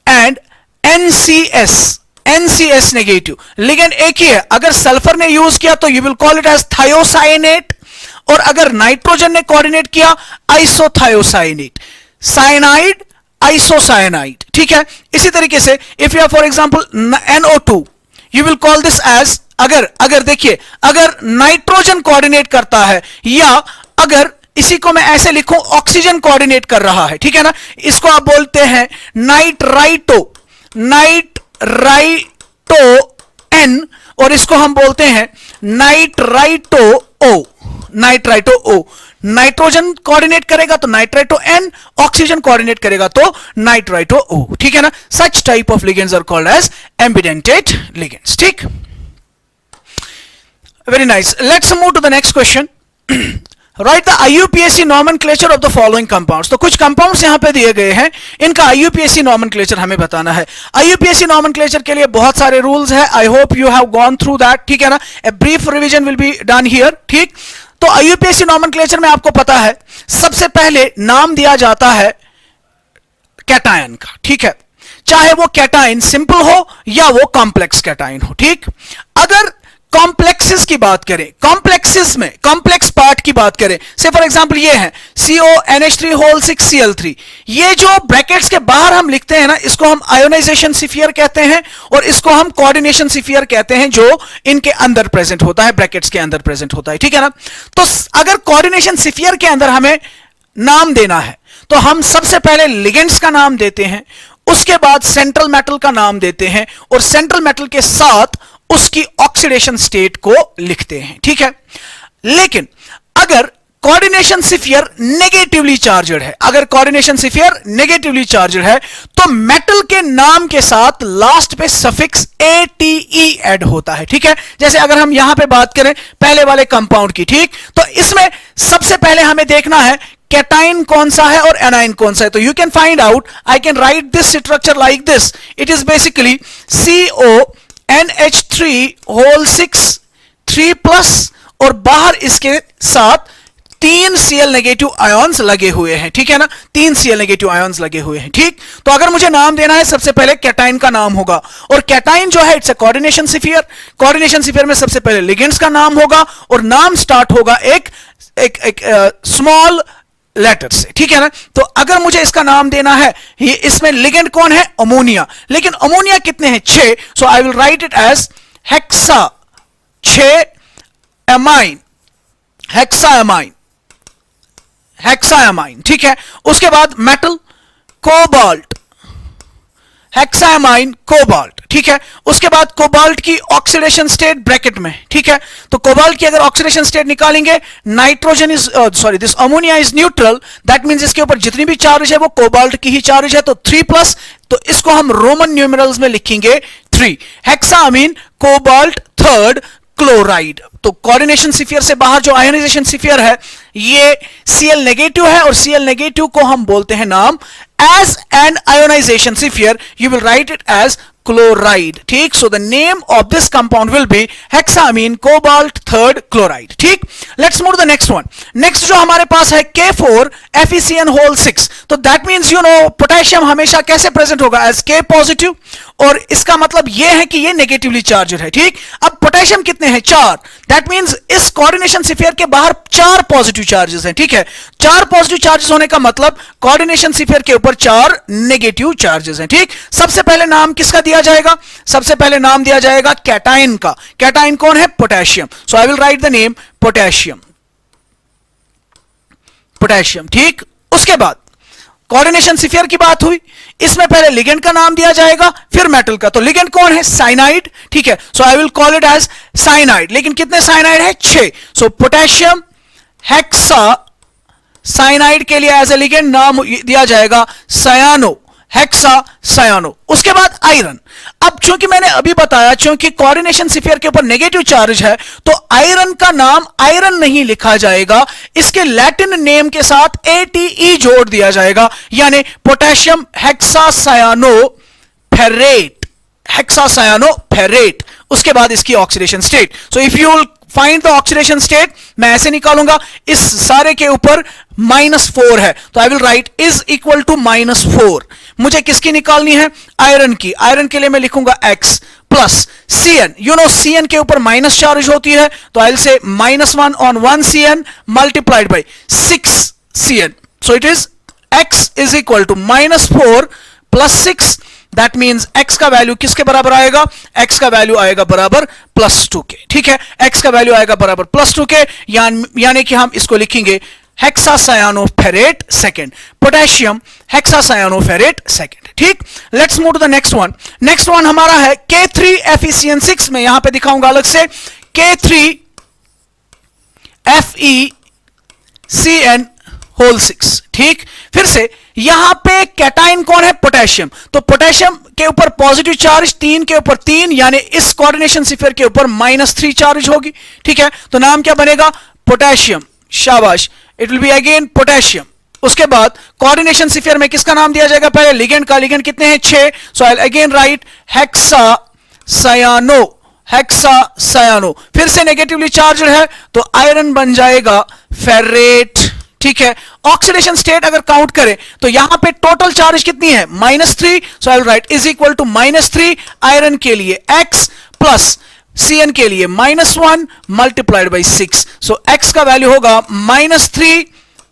and NCS negative. Ligand एक ही है, अगर सल्फर ने यूज किया तो you will call it as thiocyanate, और अगर नाइट्रोजन ने कोऑर्डिनेट किया आइसोथायोसाइनेट, साइनाइड आइसोसाइनाइड। ठीक है, इसी तरीके से if you for example NO2 you will call this as, अगर देखिए अगर नाइट्रोजन कोऑर्डिनेट करता है, या अगर इसी को मैं ऐसे लिखूं ऑक्सीजन कोऑर्डिनेट कर रहा है, ठीक है ना, इसको आप बोलते हैं नाइट्राइटो N, और इसको हम बोलते हैं नाइट्राइटो O। नाइट्रोजन कोऑर्डिनेट करेगा तो नाइट्राइटो N, ऑक्सीजन कोऑर्डिनेट करेगा तो नाइट्राइटो O। ठीक है ना, such type of ligands are called as ambidentate ligands. ठीक, very nice, let's move to the next question. Write the IUPAC nomenclature of the following compounds. तो कुछ compounds यहां पे दिए गए हैं, इनका IUPAC नॉमेनक्लेचर हमें बताना है। IUPAC नॉमेनक्लेचर के लिए बहुत सारे रूल्स है, I hope you have gone through that. ठीक है ना, a brief revision will be done here. ठीक, तो IUPAC नॉमेनक्लेचर में आपको पता है सबसे पहले नाम दिया जाता है कैटायन का। ठीक है, चाहे वो कैटायन सिंपल हो या वो कॉम्प्लेक्स कैटायन हो। ठीक, अगर कॉम्प्लेक्सेस की बात करें, कॉम्प्लेक्सेस में कॉम्प्लेक्स पार्ट की बात करें, से फॉर एग्जांपल ये है CONH3 होल 6Cl3, ये जो ब्रैकेट्स के बाहर हम लिखते हैं ना, इसको हम आयोनाइजेशन स्फीयर कहते हैं और इसको हम कोऑर्डिनेशन स्फीयर कहते हैं, जो इनके अंदर प्रेजेंट होता है, ब्रैकेट्स के अंदर प्रेजेंट होता है, ठीक है ना। तो अगर कोऑर्डिनेशन स्फीयर के अंदर हमें नाम देना है तो हम सबसे पहले लिगेंड्स का नाम देते हैं, उसके बाद सेंट्रल मेटल का नाम देते हैं और सेंट्रल मेटल के साथ उसकी ऑक्सीडेशन स्टेट को लिखते हैं, ठीक है। लेकिन अगर कोऑर्डिनेशन स्फीयर नेगेटिवली चार्जड है, अगर कोऑर्डिनेशन स्फीयर नेगेटिवली चार्जड है तो मेटल के नाम के साथ लास्ट पे सफिक्स ATE ऐड होता है, ठीक है। जैसे अगर हम यहां पे बात करें पहले वाले कंपाउंड की, ठीक, तो इसमें सबसे पहले हमें देखना है कैटाइन कौन सा है और एनाइन कौन सा है। तो you can find out, I can write this structure like this, it is basically CONH3 whole 6 3+ और बाहर इसके साथ 3 Cl नेगेटिव आयंस लगे हुए हैं, ठीक है ना, 3 Cl नेगेटिव आयंस लगे हुए हैं, ठीक। तो अगर मुझे नाम देना है, सबसे पहले कैटाइन का नाम होगा और कैटाइन जो है it's a coordination sphere, coordination sphere में सबसे पहले लिगेंड्स का नाम होगा और नाम स्टार्ट होगा एक स्मॉल लेटर से, ठीक है ना। तो अगर मुझे इसका नाम देना है, ये इसमें लिगेंड कौन है, अमोनिया, लेकिन अमोनिया कितने हैं, 6, so I will write it as hexa 6 amine, hexaamine, ठीक है। उसके बाद मेटल कोबाल्ट, हेक्साएमाइन कोबाल्ट, ठीक है। उसके बाद कोबाल्ट की ऑक्सीडेशन स्टेट ब्रैकेट में, ठीक है। तो कोबाल्ट की अगर ऑक्सीडेशन स्टेट निकालेंगे, nitrogen is this ammonia is neutral, that means इसके ऊपर जितनी भी चार्ज है वो कोबाल्ट की ही चार्ज है, तो 3+, तो इसको हम रोमन न्यूमेरल्स में लिखेंगे 3, हेक्साअमीन कोबाल्ट 3 क्लोराइड। तो कोऑर्डिनेशन स्फीयर से बाहर जो आयोनाइजेशन स्फीयर है ये Cl नेगेटिव है और Cl नेगेटिव को हम बोलते हैं नाम as an ionization sphere, you will write it as chloride, ठीक। So the name of this compound will be hexaamine cobalt 3 chloride, ठीक। Let's move to the next one. Next जो हमारे पास है K4 FeCN होल 6, तो that means you know potassium हमेशा कैसे present होगा, एज K पॉजिटिव, और इसका मतलब यह है कि ये नेगेटिवली चार्जड है, ठीक। अब पोटेशियम कितने हैं, 4, दैट मींस इस कोऑर्डिनेशन स्फीयर के बाहर 4 पॉजिटिव चार्जेस हैं, ठीक है। 4 पॉजिटिव चार्जेस होने का मतलब कोऑर्डिनेशन स्फीयर के ऊपर 4 नेगेटिव चार्जेस हैं, ठीक। सबसे पहले नाम किसका दिया जाएगा, सबसे पहले नाम दिया जाएगा कैटाइन का। कैटाइन कौन है, potassium, so I will write the name potassium, potassium, ठीक। उसके बाद कोऑर्डिनेशन स्फीयर की बात हुई, इसमें पहले लिगेंड का नाम दिया जाएगा फिर मेटल का। तो लिगेंड कौन है, साइनाइड, ठीक है। So I will call it as cyanide, लेकिन कितने साइनाइड है, 6। सो पोटेशियम हेक्सा साइनाइड के लिए एज ए लिगेंड नाम दिया जाएगा सयानो, हेक्सा सयानो। उसके बाद आयरन। अब चूंकि मैंने अभी बताया, चूंकि कोऑर्डिनेशन स्फीयर के ऊपर नेगेटिव चार्ज है तो आयरन का नाम आयरन नहीं लिखा जाएगा, इसके लैटिन नेम के साथ ATE जोड़ दिया जाएगा, यानी पोटेशियम हेक्सासायानो फेरेट, हेक्सासायानो फेरेट। उसके बाद इसकी oxidation state, so if you find the oxidation state, मैं ऐसे निकालूंगा, इस सारे के ऊपर -4 है तो I will write is equal to -4। मुझे किसकी निकालनी है, आयरन की। आयरन के लिए मैं लिखूंगा X plus Cn, you know Cn के ऊपर माइनस चार्ज होती है तो I will say -1 on 1 Cn multiplied by 6 Cn, so it is X is equal to -4 plus 6, that means x का वैल्यू किसके बराबर आएगा, x का वैल्यू आएगा बराबर +2 के, ठीक है। x का वैल्यू आएगा बराबर +2 के, यानी कि हम इसको लिखेंगे hexacyanoferrate second, potassium hexacyanoferrate second, ठीक। Let's move to the next one. Next one हमारा है K3 FeCN6, में यहां पे दिखाऊंगा अलग से, K3 FeCN होल 6, ठीक। फिर से यहां पे कैटाइन कौन है, पोटेशियम। तो पोटेशियम के ऊपर पॉजिटिव चार्ज 3 के ऊपर 3, यानी इस कोऑर्डिनेशन स्फीयर के ऊपर -3 चार्ज होगी, ठीक है। तो नाम क्या बनेगा, पोटेशियम, शाबाश, it will be again potassium. उसके बाद कोऑर्डिनेशन स्फीयर में किसका नाम दिया जाएगा, पहले लिगेंड का। लिगेंड कितने हैं, 6, so I will again right हेक्सासायानो, हेक्सासायानो। फिर से नेगेटिवली चार्ज है तो आयरन बन जाएगा फेरेट, ठीक है। ऑक्सीडेशन स्टेट अगर काउंट करें तो यहां पे टोटल चार्ज कितनी है, -3, so I will write is equal to -3 iron के लिए X प्लस Cn के लिए -1 मल्टीप्लाइड बाई 6, सो x का वैल्यू होगा -3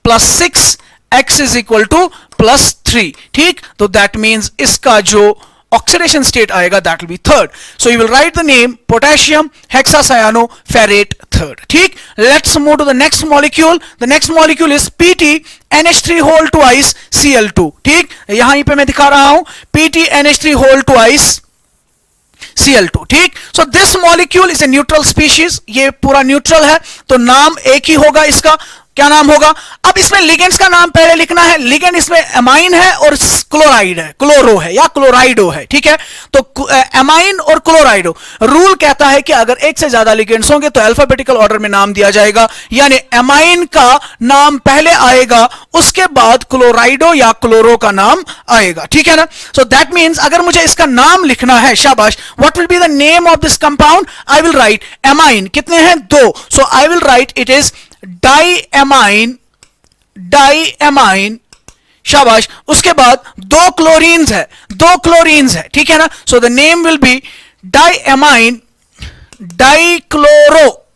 plus 6, x is equal to +3, ठीक। तो दैट मीन्स इसका जो ऑक्सीडेशन स्टेट आएगा that will be third, so you will write the name potassium hexacyanoferrate third, ठीक। Let's move to the next molecule, the next molecule is PtNH3 whole twice Cl2, ठीक। यहां पे मैं दिखा रहा हूं PtNH3 होल ट्वाइस Cl2, ठीक। So this molecule is a neutral species, ये पूरा न्यूट्रल है, तो नाम एक ही होगा इसका, क्या नाम होगा। अब इसमें लिगेंड्स का नाम पहले लिखना है, लिगेंड इसमें एमाइन है और क्लोराइड है, क्लोरो है या क्लोराइडो है, ठीक है। तो एमाइन और क्लोराइडो, रूल कहता है कि अगर एक से ज्यादा लिगेंड्स होंगे तो अल्फाबेटिकल ऑर्डर में नाम दिया जाएगा, यानी एमाइन का नाम पहले आएगा, उसके बाद क्लोराइडो या क्लोरो का नाम आएगा, ठीक है ना। सो दैट मीन्स अगर मुझे इसका नाम लिखना है, शाबाश, what will be the name of this compound, I will write amine, कितने हैं 2, so I will write it is diamine, शाबाश। उसके बाद 2 क्लोरीन्स है, ठीक है ना। So the name will be diamine dichloro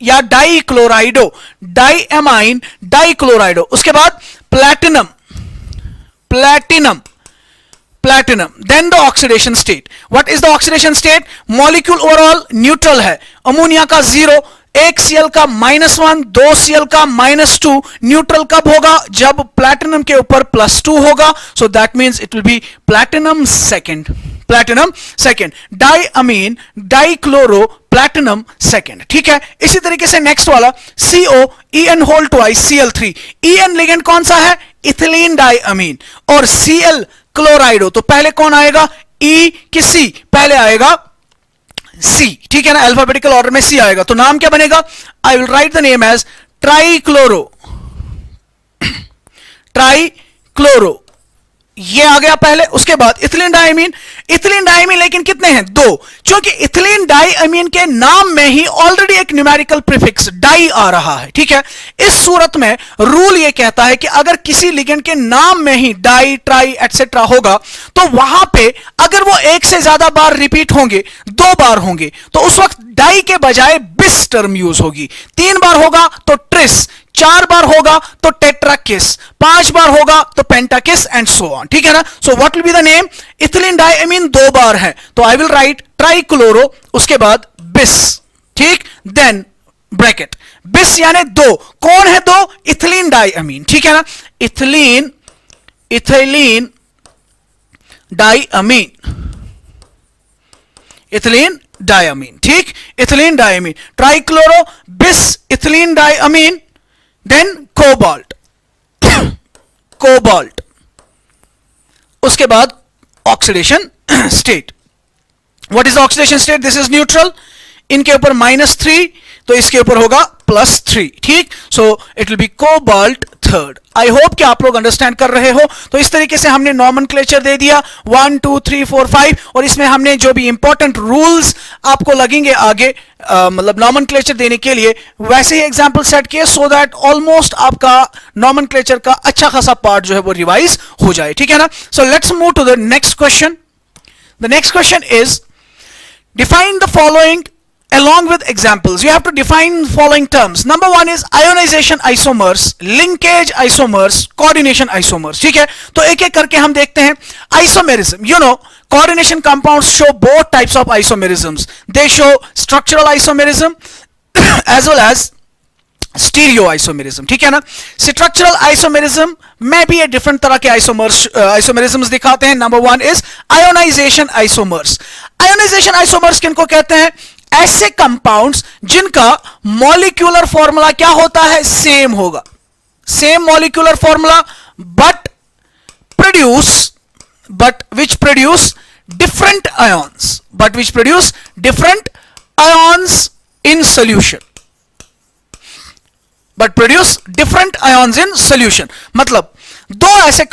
या डाईक्लोराइडो, डाईएमाइन डाईक्लोराइडो। उसके बाद platinum, then the oxidation state, what is the oxidation state, molecule overall neutral है, अमोनिया का 0, 1 Cl का -1, 2 Cl का -2, न्यूट्रल कब होगा, जब प्लैटिनम के ऊपर +2 होगा, so that means it will be platinum second, diamine dichloro platinum second, ठीक है। इसी तरीके से नेक्स्ट वाला COEN whole twice Cl3, EN ligand कौन सा है, इथिलीन डाईअमीन, और Cl क्लोराइडो, तो पहले कौन आएगा, E कि C, पहले आएगा C, ठीक है ना, अल्फाबेटिकल ऑर्डर में C आएगा, तो नाम क्या बनेगा, I will write the name as trichloro, ये आ गया पहले। उसके बाद इथिलीन डाइमीन, लेकिन कितने हैं, 2, क्योंकि इथिलीन डाइअमीन के नाम में ही ऑलरेडी एक न्यूमेरिकल प्रीफिक्स डाई आ रहा है, ठीक है। इस सूरत में रूल ये कहता है कि अगर किसी लिगेंड के नाम में ही डाई, ट्राई एटसेट्रा होगा, तो वहां पे अगर वो एक से ज्यादा बार रिपीट होंगे, 2 बार होंगे, तो उस वक्त डाई के बजाय बिस टर्म यूज होगी, 3 बार होगा तो ट्रिस, 4 बार होगा तो टेट्राकिस, 5 बार होगा तो पेंटाकिस एंड सो ऑन, ठीक है ना। So what will be the name, ethylene diamine 2 बार है, तो आई विल राइट ट्राइक्लोरो, उसके बाद बिस, ठीक, देन ब्रैकेट, बिस यानी 2, कौन है 2, इथिलीन डाइअमीन, ठीक है ना, इथिलीन डाइअमीन, ठीक, इथिलीन डाइअमीन, ट्राइक्लोरो, बिस, इथिलीन डाइअमीन, देन कोबाल्ट, उसके बाद oxidation state, what is oxidation state, this is neutral, इनके ऊपर -3, तो इसके ऊपर होगा +3, ठीक। So it will B cobalt third. I hope कि आप लोग अंडरस्टैंड कर रहे हो। तो इस तरीके से हमने नॉमेनक्लेचर दे दिया 1 2 3 4 5, और इसमें हमने जो भी इंपॉर्टेंट रूल्स आपको लगेंगे आगे मतलब नॉमेनक्लेचर देने के लिए, वैसे ही एग्जांपल सेट किए, सो दैट ऑलमोस्ट आपका नॉमेनक्लेचर का अच्छा खासा पार्ट जो है वो रिवाइज हो जाए, ठीक है ना। So let's move to the next question. The next question is define the following along with examples. You have to define following terms. Number 1 is ionization isomers, linkage isomers, coordination isomers, ठीक है। तो एक एक करके हम देखते हैं। Isomerism, you know, coordination compounds show both types of isomerisms. They show structural isomerism as well as स्टीरियोआइसोमेरिज्म, ठीक है ना। स्ट्रक्चरल आइसोमेरिज्म में भी ये डिफरेंट तरह के आइसोमेरिज्म्स दिखाते हैं। Number 1 is ionization isomers. Ionization isomers किनको कहते हैं, ऐसे कंपाउंड्स जिनका मॉलिक्यूलर फॉर्मूला क्या होता है, सेम होगा, same molecular formula, but which produce different ions in solution, but produce different ions in solution. मतलब दो ऐसे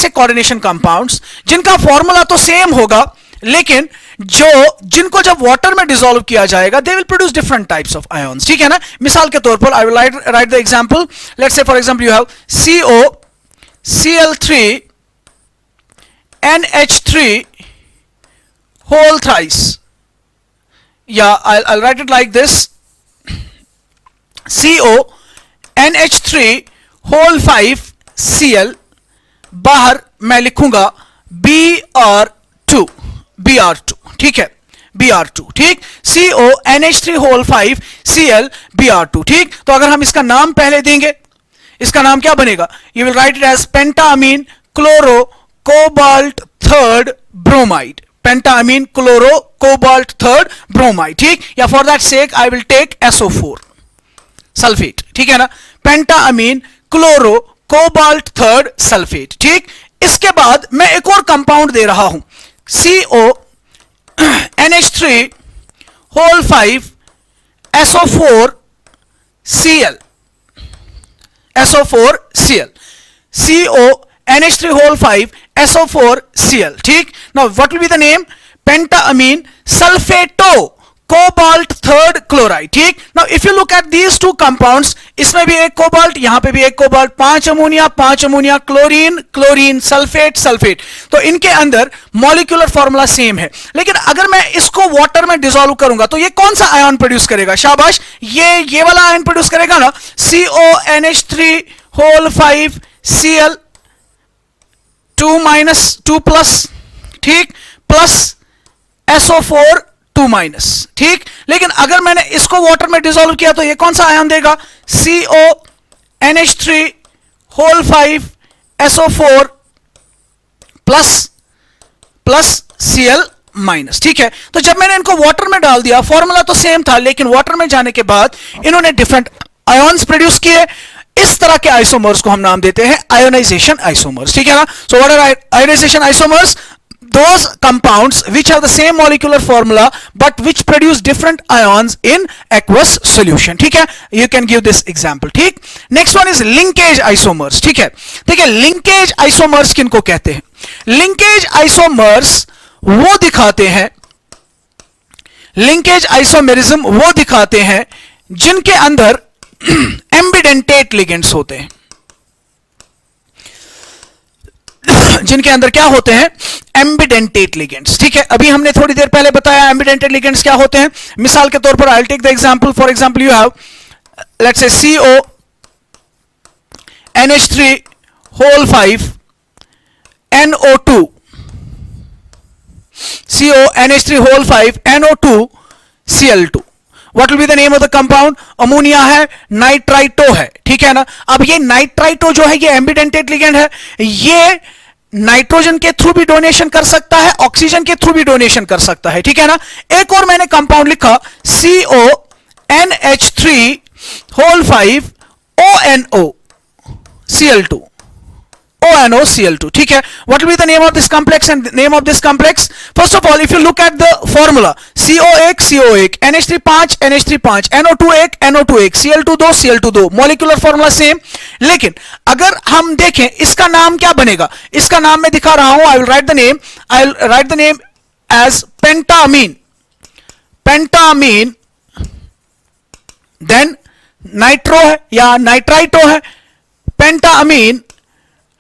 कोऑर्डिनेशन कंपाउंड्स जिनका फॉर्मूला तो सेम होगा, लेकिन जिनको जब वाटर में डिसॉल्व किया जाएगा, they will produce different types of ions, ठीक है ना। मिसाल के तौर पर I will write the example, let's say for example you have COCl3 NH3 whole thrice, I'll write it like this. CONH3 whole 5 Cl, बाहर मैं लिखूंगा Br2, ठीक है, Br2, ठीक, CONH3 होल 5 Cl Br2, ठीक। तो अगर हम इसका नाम पहले देंगे, इसका नाम क्या बनेगा? You will write it as pentaamine chloro cobalt third bromide, pentaamine chloro cobalt third bromide, ठीक। या for that sake I will take SO4 sulphate, ठीक है ना, pentaamine chloro cobalt third sulphate, ठीक। इसके बाद मैं एक और कंपाउंड दे रहा हूं, CONH3 whole 5 SO4 Cl, SO4 Cl, CONH3 whole 5 SO4 Cl, ठीक। Now what will be the name? Pentaamine sulphato cobalt third chloride, ठीक। Now if you look at these two compounds, इसमें भी एक कोबाल्ट, यहां पे भी एक cobalt, 5 ammonia, chlorine, chlorine, sulphate, sulphate, तो इनके अंदर मॉलिक्यूलर फॉर्मूला सेम है। लेकिन अगर मैं इसको वाटर में डिसॉल्व करूंगा तो ये कौन सा आयन प्रोड्यूस करेगा? शाबाश, ये वाला आयन प्रोड्यूस करेगा ना, CONH3 होल 5 Cl 2 प्लस, ठीक, प्लस SO4 2 ठीक। लेकिन अगर मैंने इसको वाटर में डिसॉल्व किया तो ये कौन सा आयन देगा? CONH3 whole 5 SO4 plus Cl minus, ठीक है। तो जब मैंने इनको वाटर में डाल दिया, फॉर्मूला तो सेम था, लेकिन वाटर में जाने के बाद इन्होंने डिफरेंट आयन्स प्रोड्यूस किए। इस तरह के आइसोमर्स को हम नाम देते हैं आयोनाइजेशन आइसोमर्स, ठीक है ना। So what are ionization isomers? Those compounds which have the same molecular formula but which produce different ions in aqueous solution, ठीक है। You can give this example, ठीक। Next one is linkage isomers, ठीक है। देखिए linkage isomers किनको कहते हैं? Linkage isomers वो दिखाते हैं, linkage isomerism वो दिखाते हैं जिनके अंदर एम्बिडेंटेट लिगेंड्स होते हैं, जिनके अंदर क्या होते हैं? एम्बिडेंटेट लिगेंड्स, ठीक है। अभी हमने थोड़ी देर पहले बताया एम्बिडेंटेट लिगेंड्स क्या होते हैं। मिसाल के तौर पर I will take the example, for example you have let's say CONH3 whole 5 NO2, CONH3 whole 5 NO2 Cl2, what will be the name of the compound? Ammonia है, नाइट्राइटो है, ठीक है ना। अब ये नाइट्राइटो जो है ये एम्बिडेंटेट लिगेंड है, ये नाइट्रोजन के थ्रू भी डोनेशन कर सकता है, ऑक्सीजन के थ्रू भी डोनेशन कर सकता है, ठीक है ना। एक और मैंने कंपाउंड लिखा CONH3 whole 5 ONO Cl2, ONO Cl2, ठीक है। What will be the name of this complex and name of this complex? First of all, if you look at the formula, CO1 NH3 5 NH3 5 NO2 1 NO2 1 Cl2 2 Cl2 2, molecular formula same। लेकिन अगर हम देखें इसका नाम क्या बनेगा? इसका नाम मैं दिखा रहा हूं, I will write the name as pentamine, then nitro है या नाइट्राइटो है, पेंटामीन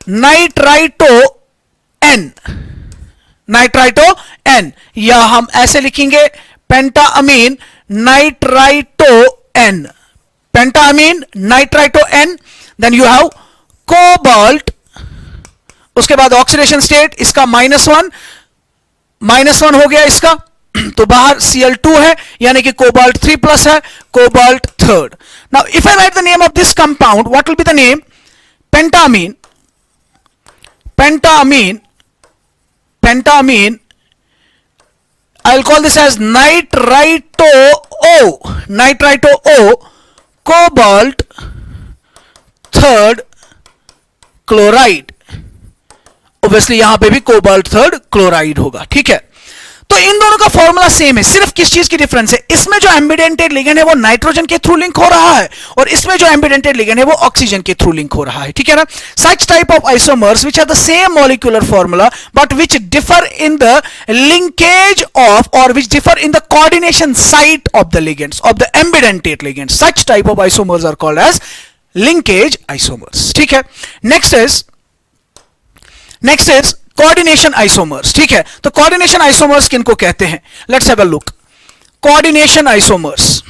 नाइट्राइटो एन, या हम ऐसे लिखेंगे pentaamine nitrito N, then you have cobalt, उसके बाद ऑक्सीडेशन स्टेट इसका -1 हो गया इसका, तो बाहर Cl2 है यानी कि कोबाल्ट 3 प्लस है, cobalt third. Now if I write the name of this compound, what will be the name? Pentaamine, I'll call this as nitrito O, cobalt third chloride। Obviously यहां पे भी कोबाल्ट थर्ड क्लोराइड होगा, ठीक है। तो इन दोनों का फॉर्मूला सेम है, सिर्फ किस चीज की डिफरेंस है? इसमें जो एम्बिडेंटेड लिगेंड है वो नाइट्रोजन के थ्रू लिंक हो रहा है, और इसमें जो एम्बिडेंटेड लिगेंड है वो ऑक्सीजन के थ्रू लिंक हो रहा है, ठीक है ना। Such type of isomers which are the same molecular formula but which differ in the linkage of और which differ in the coordination site of the ligands of the ambidentate ligands, such type of isomers are called as linkage isomers, ठीक है। Next is coordination isomers, ठीक है। तो coordination isomers किनको कहते हैं? Let's have a look. Coordination isomers.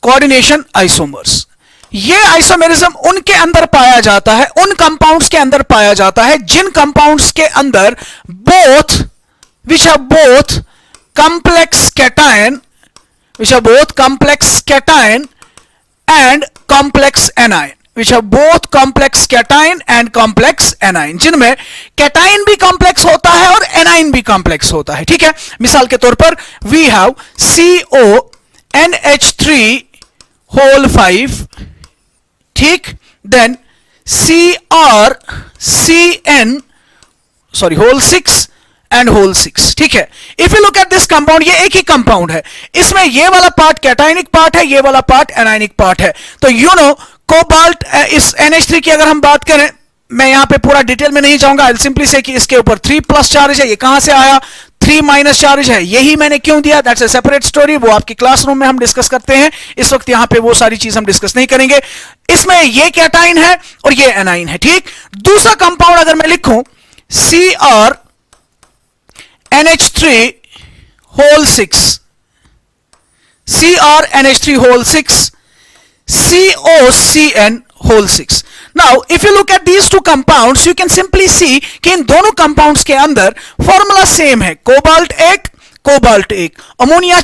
Coordination isomers, ये isomerism उनके अंदर पाया जाता है, उन कंपाउंड्स के अंदर पाया जाता है जिन कंपाउंड्स के अंदर both which have both complex cation and complex anion, which have both complex cation and complex anion, जिनमें cation भी कॉम्प्लेक्स होता है और एनाइन भी कॉम्प्लेक्स होता है। ठीक है, मिसाल के तौर पर वी हैव CONH3 होल 5, ठीक, then CrCN whole 6 and whole 6। ठीक है, if you look at this compound, ये एक ही कंपाउंड है, इसमें ये वाला पार्ट कैटायनिक पार्ट है, ये वाला पार्ट एनायनिक पार्ट है। तो यू नो कोबाल्ट, इस NH3 की अगर हम बात करें, मैं यहां पे पूरा डिटेल में नहीं जाऊंगा, आई सिंपली से कि इसके ऊपर 3+ चार्ज है, ये कहां से आया, 3- चार्ज है, यही मैंने क्यों दिया, दैट्स ए सेपरेट स्टोरी, वो आपकी क्लासरूम में हम डिस्कस करते हैं, इस वक्त यहां पे वो सारी चीज हम डिस्कस नहीं करेंगे। इसमें ये कैटाइन है और ये एनाइन है। ठीक, दूसरा कंपाउंड अगर मैं लिखूं CrNH3 whole 6, CrNH3 whole 6, COCN whole 6। Now, if you look at these two compounds, you can simply see कि इन दोनों कंपाउंड्स के अंदर फॉर्मूला सेम है, कोबाल्ट 1, अमोनिया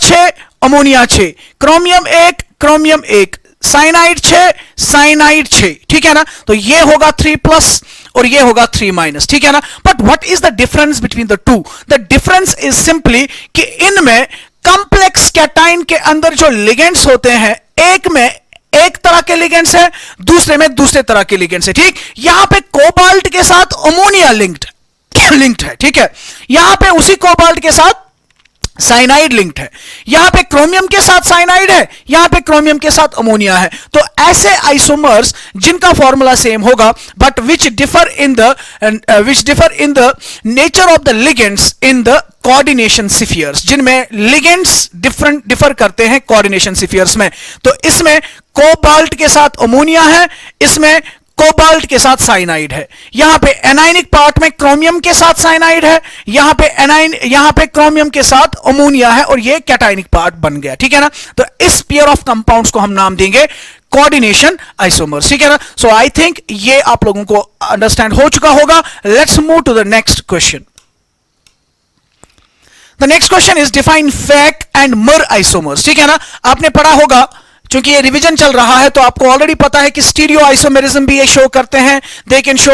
6, क्रोमियम 1, साइनाइड 6, ठीक है ना। तो ये होगा 3+ और ये होगा 3-, ठीक है ना। But what is the difference between the two? The difference is simply कि इनमें कॉम्प्लेक्स कैटाइन के अंदर जो लिगेंड्स होते हैं, एक में एक तरह के लिगेंड्स है, दूसरे में दूसरे तरह के लिगेंड्स है। ठीक, यहां पे कोबाल्ट के साथ अमोनिया लिंक्ड है, ठीक है, यहां पे उसी कोबाल्ट के साथ साइनाइड लिंक्ड है, यहां पे क्रोमियम के साथ साइनाइड है, यहां पे क्रोमियम के साथ अमोनिया है। तो ऐसे आइसोमर्स जिनका फॉर्मूला सेम होगा but which differ in the nature of the ligands in the coordination spheres, जिनमें लिगेंड्स डिफर करते हैं कोऑर्डिनेशन स्फीयर्स में। तो इसमें कोबाल्ट के साथ अमोनिया है, इसमें कोबाल्ट के साथ साइनाइड है, यहां पे एनाइनिक पार्ट में क्रोमियम के साथ साइनाइड है, यहां पे क्रोमियम के साथ अमोनिया है और ये कैटाइनिक पार्ट बन गया। ठीक है ना, तो इस पेयर ऑफ कंपाउंड्स को हम नाम देंगे कोऑर्डिनेशन आइसोमर्स। ठीक है ना। सो आई थिंक ये आप लोगों को अंडरस्टैंड हो चुका होगा। Let's move to the next question. The next question is define fac and mer isomers. ठीक है ना, आपने पढ़ा होगा, चूंकि ये रिवीजन चल रहा है तो आपको ऑलरेडी पता है कि स्टीरियो आइसोमेरिज्म भी ये शो करते हैं। They can show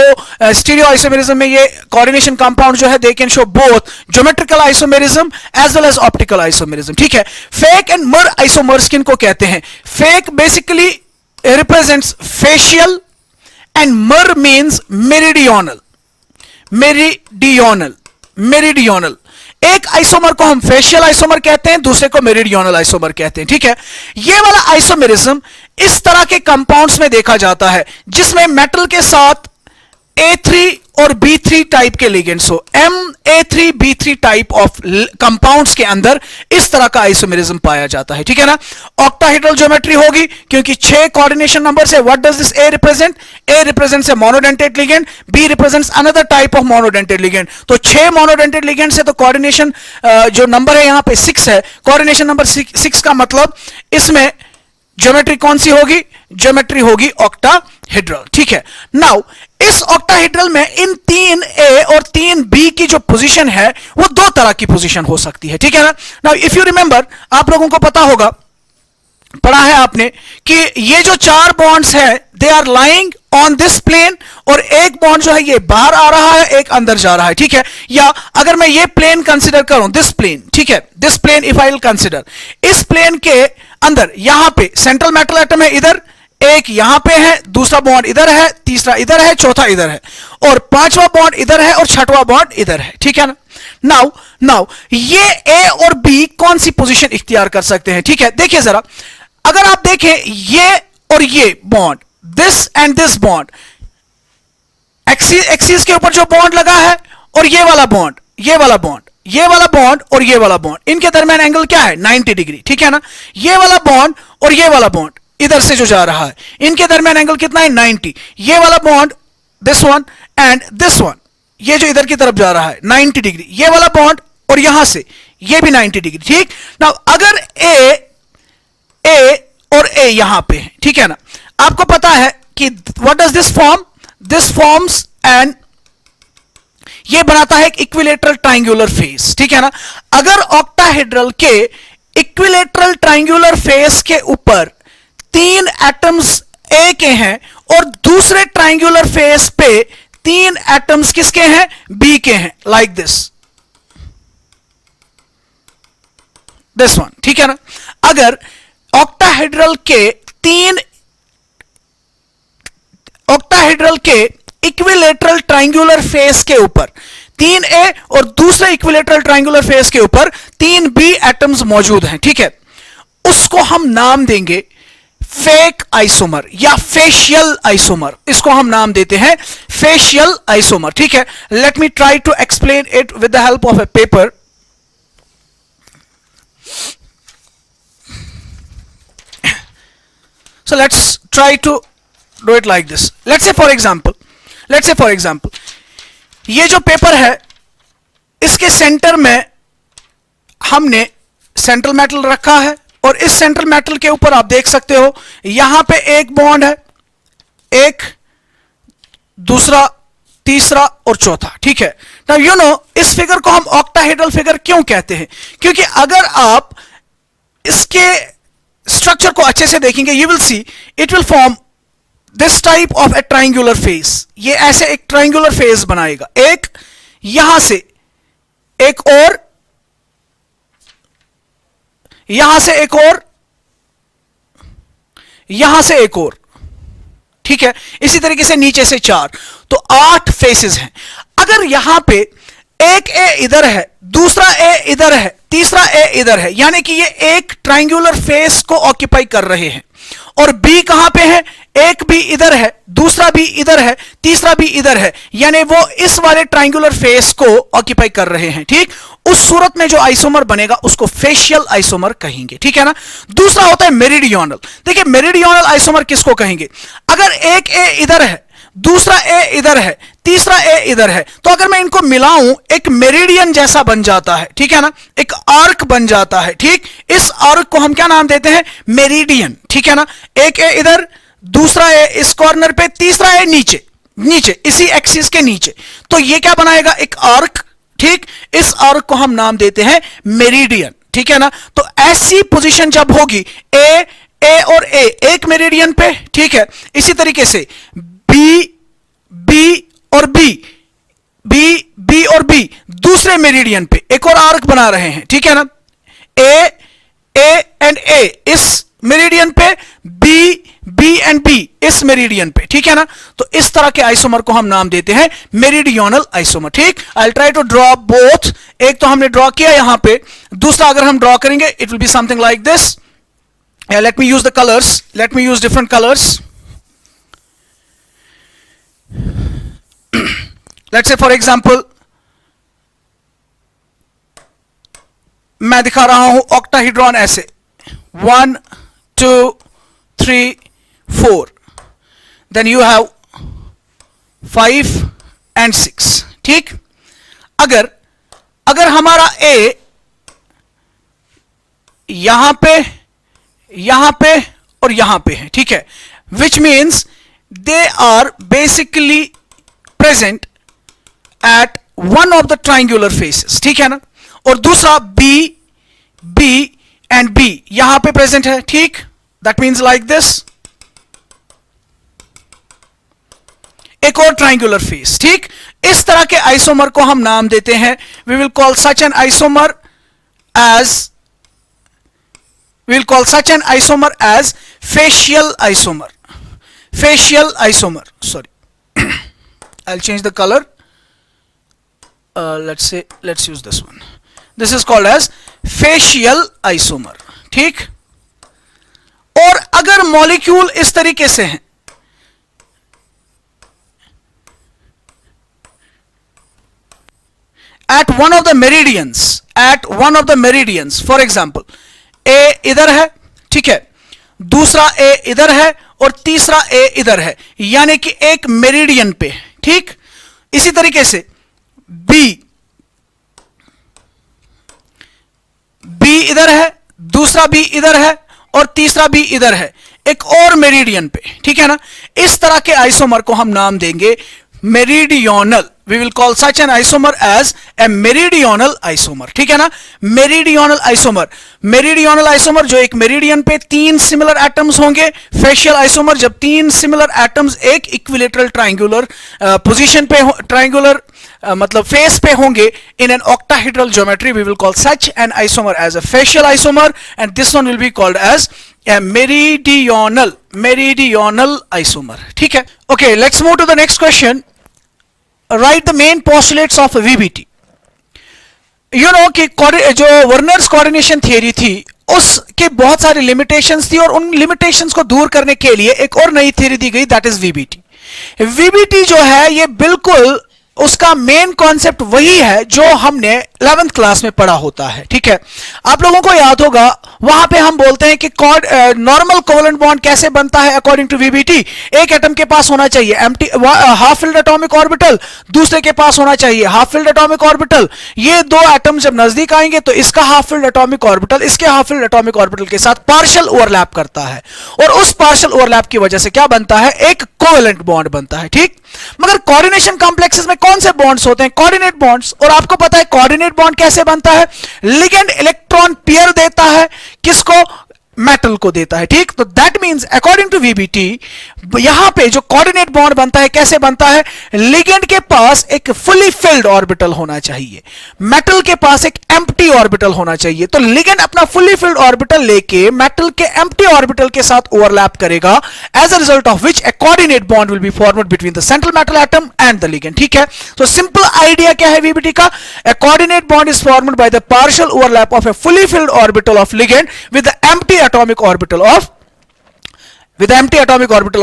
stereo isomerism में ये कोऑर्डिनेशन कंपाउंड जो है they can show both geometrical isomerism as well as optical isomerism. ठीक है, फेक एंड मर आइसोमर्स किनको कहते हैं? Fac basically represents facial and mer means meridional. एक आइसोमर को हम फेशियल आइसोमर कहते हैं, दूसरे को मेरिडियोनल आइसोमर कहते हैं। ठीक है, ये वाला आइसोमेरिज्म इस तरह के कंपाउंड्स में देखा जाता है जिसमें मेटल के साथ A3 और B3 टाइप के लिगेंड्स हो। MA3B3 टाइप ऑफ कंपाउंड्स के अंदर इस तरह का आइसोमेरिज्म पाया जाता है। ठीक है ना, ऑक्टाहेड्रल ज्योमेट्री होगी क्योंकि 6 कोऑर्डिनेशन नंबर से। What does this A represent? A represents A monodentate ligand, B represents another type of monodentate ligand. तो 6 मोनोडेंटेड लिगेंड से तो कोऑर्डिनेशन जो नंबर है यहां पे 6 है। कोऑर्डिनेशन नंबर 6 का मतलब इसमें ज्योमेट्री कौन सी होगी? ज्योमेट्री होगी ऑक्टाहेड्रल। ठीक है, नाउ इस ऑक्टाहेड्रल में इन 3A और 3B की जो पोजीशन है वो 2 तरह की पोजीशन हो सकती है। ठीक है ना। नाउ इफ यू रिमेंबर, आप लोगों को पता होगा, पढ़ा है आपने कि ये जो 4 बॉन्ड्स हैं they are lying on this plane, और एक बॉन्ड जो है ये बाहर आ रहा है, एक अंदर जा रहा है। ठीक है, या अगर मैं ये प्लेन कंसीडर करूं, दिस प्लेन, ठीक है, this plane if I will consider, इस प्लेन के अंदर यहां पे सेंट्रल मेटल एटम है, इधर एक यहां पे है, दूसरा बॉन्ड इधर है, तीसरा इधर है, चौथा इधर है, और 5वां बॉन्ड इधर है और 6वां बॉन्ड इधर है। ठीक है ना। नाउ ये A और B कौन सी पोजीशन इख्तियार कर सकते हैं? ठीक है, देखिए जरा, अगर आप देखें ये और ये bond, this and this bond, axis के ऊपर जो बॉन्ड लगा है, और ये वाला बॉन्ड, ये वाला बॉन्ड, ये वाला बॉन्ड और ये वाला बॉन्ड, इनके दरमियान एंगल क्या है? 90 डिग्री। ठीक है ना। ये वाला बॉन्ड और ये वाला बॉन्ड इधर से जो जा रहा है, इनके दरमियान एंगल कितना है? 90। ये वाला bond, this one and this one, ये जो इधर की तरफ जा रहा है 90 डिग्री। ये वाला बॉन्ड और यहां से ये भी 90 डिग्री, ठीक ना। अगर ए और ए यहां पे है, ठीक है ना, आपको पता है कि what does this form, this forms and ये बनाता है एक इक्विलेटरल ट्रायंगुलर फेस, ठीक है ना। अगर ऑक्टाहेड्रल के इक्विलेटरल ट्रायंगुलर फेस के ऊपर 3 एटम्स ए के हैं और दूसरे ट्रायंगुलर फेस पे 3 एटम्स किसके हैं, बी के हैं, लाइक दिस वन, ठीक है ना। अगर ऑक्टाहेड्रल के इक्विलेटरल ट्रायंगुलर फेस के ऊपर 3 ए और दूसरे इक्विलेटरल ट्रायंगुलर फेस के ऊपर 3 बी एटम्स मौजूद हैं, ठीक है, उसको हम नाम देंगे फेक आइसोमर या फेशियल आइसोमर। इसको हम नाम देते हैं फेशियल आइसोमर, ठीक है। Let me try to explain it with the help of a paper. So let's try to do it like this. Let's say for example, ये जो पेपर है इसके सेंटर में हमने सेंट्रल मेटल रखा है और इस सेंट्रल मेटल के ऊपर आप देख सकते हो यहां पे एक बॉन्ड है, एक, दूसरा, तीसरा और चौथा, ठीक है। नाउ यू नो इस फिगर को हम ऑक्टाहेड्रल फिगर क्यों कहते हैं, क्योंकि अगर आप इसके स्ट्रक्चर को अच्छे से देखेंगे you will see it will form this type of A triangular face. ये ऐसे एक ट्रायंगुलर फेस बनाएगा, एक यहां से एक और, यहां से एक और, यहां से एक और, ठीक है। इसी तरीके से नीचे से 4, तो 8 फेसेस हैं। अगर यहां पे एक ए इधर है, दूसरा ए इधर है, तीसरा ए इधर है, यानी कि ये एक ट्रायंगुलर फेस को ऑक्यूपाई कर रहे हैं। और बी कहां पे है, एक भी इधर है, दूसरा भी इधर है, तीसरा भी इधर है, यानी वो इस वाले ट्रायंगुलर फेस को ऑक्यूपाई कर रहे हैं, ठीक। उस सूरत में जो आइसोमर बनेगा उसको फेशियल आइसोमर कहेंगे, ठीक है ना। दूसरा होता है मेरिडियनल। देखिए मेरिडियनल आइसोमर किसको कहेंगे, अगर एक ए इधर है, दूसरा ए इधर है, तीसरा ए इधर है, तो अगर मैं इनको मिलाऊं एक मेरिडियन जैसा बन जाता है, ठीक है ना, एक आर्क बन जाता है, ठीक। इस आर्क को हम क्या नाम देते हैं, मेरिडियन, ठीक है ना। एक ए इधर, दूसरा ए इस कॉर्नर पे, तीसरा ए नीचे, नीचे इसी एक्सिस के नीचे, तो ये क्या बनाएगा, एक आर्क, ठीक। इस आर्क को हम नाम देते हैं मेरिडियन, ठीक है ना। तो ऐसी पोजीशन जब होगी ए और ए एक मेरिडियन पे, ठीक है, इसी तरीके से बी और बी और बी दूसरे मेरिडियन पे एक और आर्क बना रहे हैं, ठीक है ना। ए एंड ए इस मेरिडियन पे, बी एंड बी इस मेरिडियन पे, ठीक है ना। तो इस तरह के आइसोमर को हम नाम देते हैं मेरिडियनल आइसोमर, ठीक। I try to draw both. एक तो हमने ड्रॉ किया यहां पे, दूसरा अगर हम ड्रॉ करेंगे it will be something like this. Let me use the colours, let me use different colours. Let's say for example मैं दिखा रहा हूं ऑक्टाहेड्रॉन ऐसे 1 2 3 4, देन यू हैव 5 एंड 6, ठीक। अगर हमारा ए यहां पे और यहां पे है, ठीक है, which means they are basically present at one of the triangular faces, ठीक है ना। और दूसरा बी एंड बी यहां पे प्रेजेंट है, ठीक। दैट मीन्स लाइक दिस, एक और ट्रायंगुलर फेस, ठीक। इस तरह के आइसोमर को हम नाम देते हैं, we will call such an isomer as facial isomer, sorry. I'll change the color. Let's use this one. This is called as facial isomer, ठीक। और अगर मॉलिक्यूल इस तरीके से हैं, at one of the meridians, for example, A इधर है, ठीक है, दूसरा ए इधर है और तीसरा ए इधर है, यानी कि एक मेरिडियन पे, ठीक। इसी तरीके से इधर है, दूसरा बी इधर है और तीसरा बी इधर है, एक और मेरिडियन पे, ठीक है ना। इस तरह के आइसोमर को हम नाम देंगे meridional. We will call such an isomer as a meridional isomer, ठीक है ना। मेरिडियनल आइसोमर, मेरिडियनल आइसोमर जो एक मेरिडियन पे 3 सिमिलर एटम्स होंगे। फेशियल आइसोमर जब 3 सिमिलर एटम्स एक इक्विलेटरल ट्राइंगुलर पोजीशन पे, ट्राइंगुलर मतलब फेस पे होंगे in an octahedral geometry, we will call such an isomer as a facial isomer, and this one will be called as a meridional isomer, ठीक है। Okay, let's move to the next question. Write the main postulates of VBT. You know कि जो Werner's coordination theory थी उसके बहुत सारी limitations थी, और उन लिमिटेशंस को दूर करने के लिए एक और नई थियरी दी गई, दैट इज VBT। VBT जो है ये बिल्कुल उसका मेन कॉन्सेप्ट वही है जो हमने 11th क्लास में पढ़ा होता है, ठीक है। आप लोगों को याद होगा वहां पे हम बोलते हैं कि नॉर्मल कोवेलेंट बॉन्ड कैसे बनता है अकॉर्डिंग टू VBT। एक एटम के पास होना चाहिए empty half filled atomic orbital, दूसरे के पास होना चाहिए हाफ फिल्ड एटॉमिक ऑर्बिटल। ये दो एटम जब नजदीक आएंगे तो इसका हाफ फिल्ड एटॉमिक ऑर्बिटल इसके हाफ फिल्ड एटॉमिक ऑर्बिटल के साथ पार्शियल ओवरलैप करता है, और उस पार्शियल ओवरलैप की वजह से क्या बनता है, एक कोवेलेंट बॉन्ड बनता है, ठीक। मगर कोऑर्डिनेशन कॉम्प्लेक्सेस में कौन से बॉन्ड्स होते हैं, कोऑर्डिनेट बॉन्ड्स। और आपको पता है कोऑर्डिनेट बॉन्ड कैसे बनता है, लिगेंड इलेक्ट्रॉन पेयर देता है, किसको, मेटल को देता है, ठीक। तो that means according to VBT यहां पे जो कोऑर्डिनेट बॉन्ड बनता है कैसे बनता है, लिगेंड के पास एक फुली फिल्ड ऑर्बिटल होना चाहिए, मेटल के पास एक एम्प्टी ऑर्बिटल होना चाहिए। तो लिगेंड अपना फुली फिल्ड ऑर्बिटल लेके मेटल के एम्प्टी ऑर्बिटल के साथ ओवरलैप करेगा, as a result of which a coordinate bond will be formed between the central metal atom and the ligand, ठीक है। तो सिंपल आइडिया क्या है VBT का, a coordinate bond is formed by the partial overlap of a fully filled orbital of ligand with the empty atomic orbital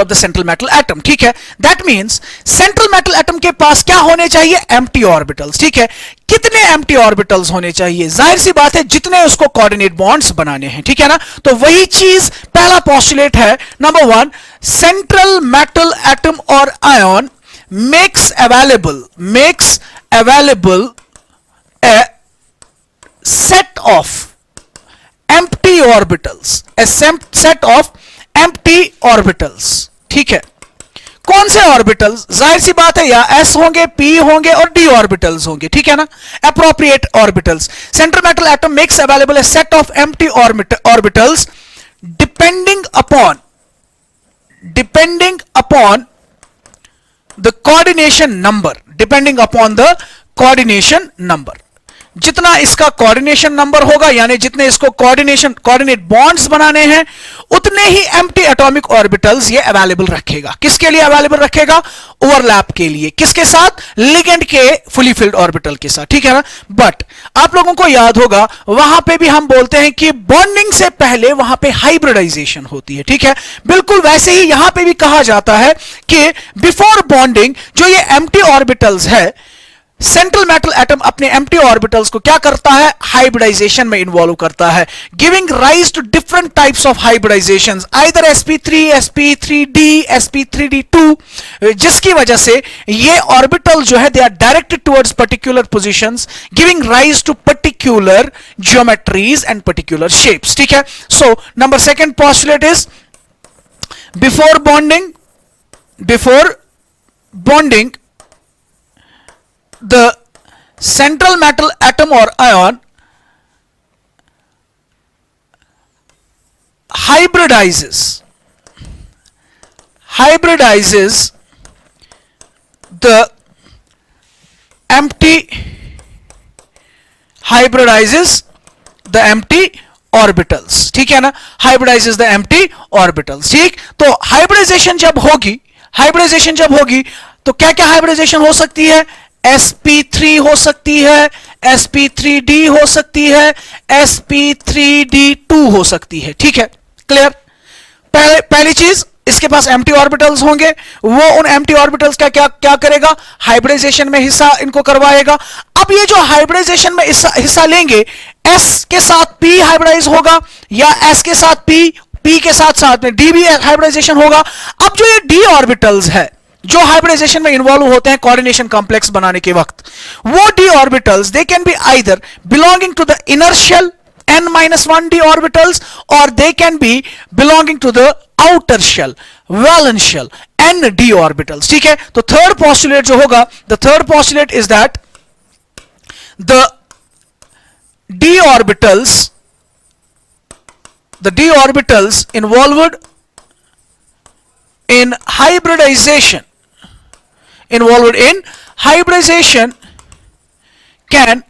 of the central metal atom, ठीक है। That means central metal atom के पास क्या होने चाहिए, empty orbitals, ठीक है। कितने empty orbitals होने चाहिए, जाहिर सी बात है जितने उसको coordinate bonds बनाने हैं, ठीक है ना। तो वही चीज पहला postulate है, number 1, central metal atom or ion makes available a set of empty orbitals, a set of empty orbitals, ठीक है। कौन से ऑर्बिटल्स, जाहिर सी बात है या s होंगे, p होंगे और d ऑर्बिटल्स होंगे, ठीक है ना, appropriate orbitals. Central metal atom makes available a set of empty orbitals depending upon the coordination number, जितना इसका कोऑर्डिनेशन नंबर होगा, यानी जितने इसको कोऑर्डिनेट बॉन्ड्स बनाने हैं, उतने ही एम्प्टी एटॉमिक ऑर्बिटल्स ये अवेलेबल रखेगा। किसके लिए अवेलेबल रखेगा, ओवरलैप के लिए, किसके साथ, लिगेंड के फुली फिल्ड ऑर्बिटल के साथ, ठीक है ना। बट आप लोगों को याद होगा वहां पे भी हम बोलते हैं कि बॉन्डिंग से पहले वहां पे हाइब्रिडाइजेशन होती है, ठीक है। बिल्कुल वैसे ही यहां पे भी कहा जाता है कि बिफोर बॉन्डिंग जो ये एम्प्टी ऑर्बिटल्स है, सेंट्रल मेटल एटम अपने एम्प्टी ऑर्बिटल्स को क्या करता है, हाइब्रिडाइजेशन में इन्वॉल्व करता है, giving rise to different types of hybridizations, either sp3, sp3d, sp3d2, जिसकी वजह से ये ऑर्बिटल जो है they are directed towards particular positions, giving rise to particular geometries and particular shapes, ठीक है। So number second postulate is before bonding the central metal atom or ion hybridizes the empty orbitals, ठीक है ना, hybridizes the empty orbitals, ठीक। तो hybridisation जब होगी तो क्या क्या हाइब्रिडाइजेशन हो सकती है, sp3 हो सकती है, sp3d हो सकती है, sp3d2 हो सकती है, ठीक है, क्लियर। पहली चीज इसके पास एम्प्टी ऑर्बिटल्स होंगे, वो उन एम्प्टी ऑर्बिटल्स का क्या करेगा, हाइब्रिडाइजेशन में हिस्सा इनको करवाएगा। अब ये जो हाइब्रिडाइजेशन में हिस्सा लेंगे, s के साथ p हाइब्रिडाइज होगा या s के साथ p के साथ में d भी हाइब्रिडाइजेशन होगा। अब जो ये d ऑर्बिटल्स है जो हाइब्रिडाइजेशन में इन्वॉल्व होते हैं कोऑर्डिनेशन कॉम्प्लेक्स बनाने के वक्त, वो d orbitals they can be either belonging to the inertial n-1d orbitals, or they can be belonging to the outer shell, valence shell, nd orbitals. ठीक है, तो थर्ड postulate जो होगा, the third postulate is that the d orbitals involved in hybridization can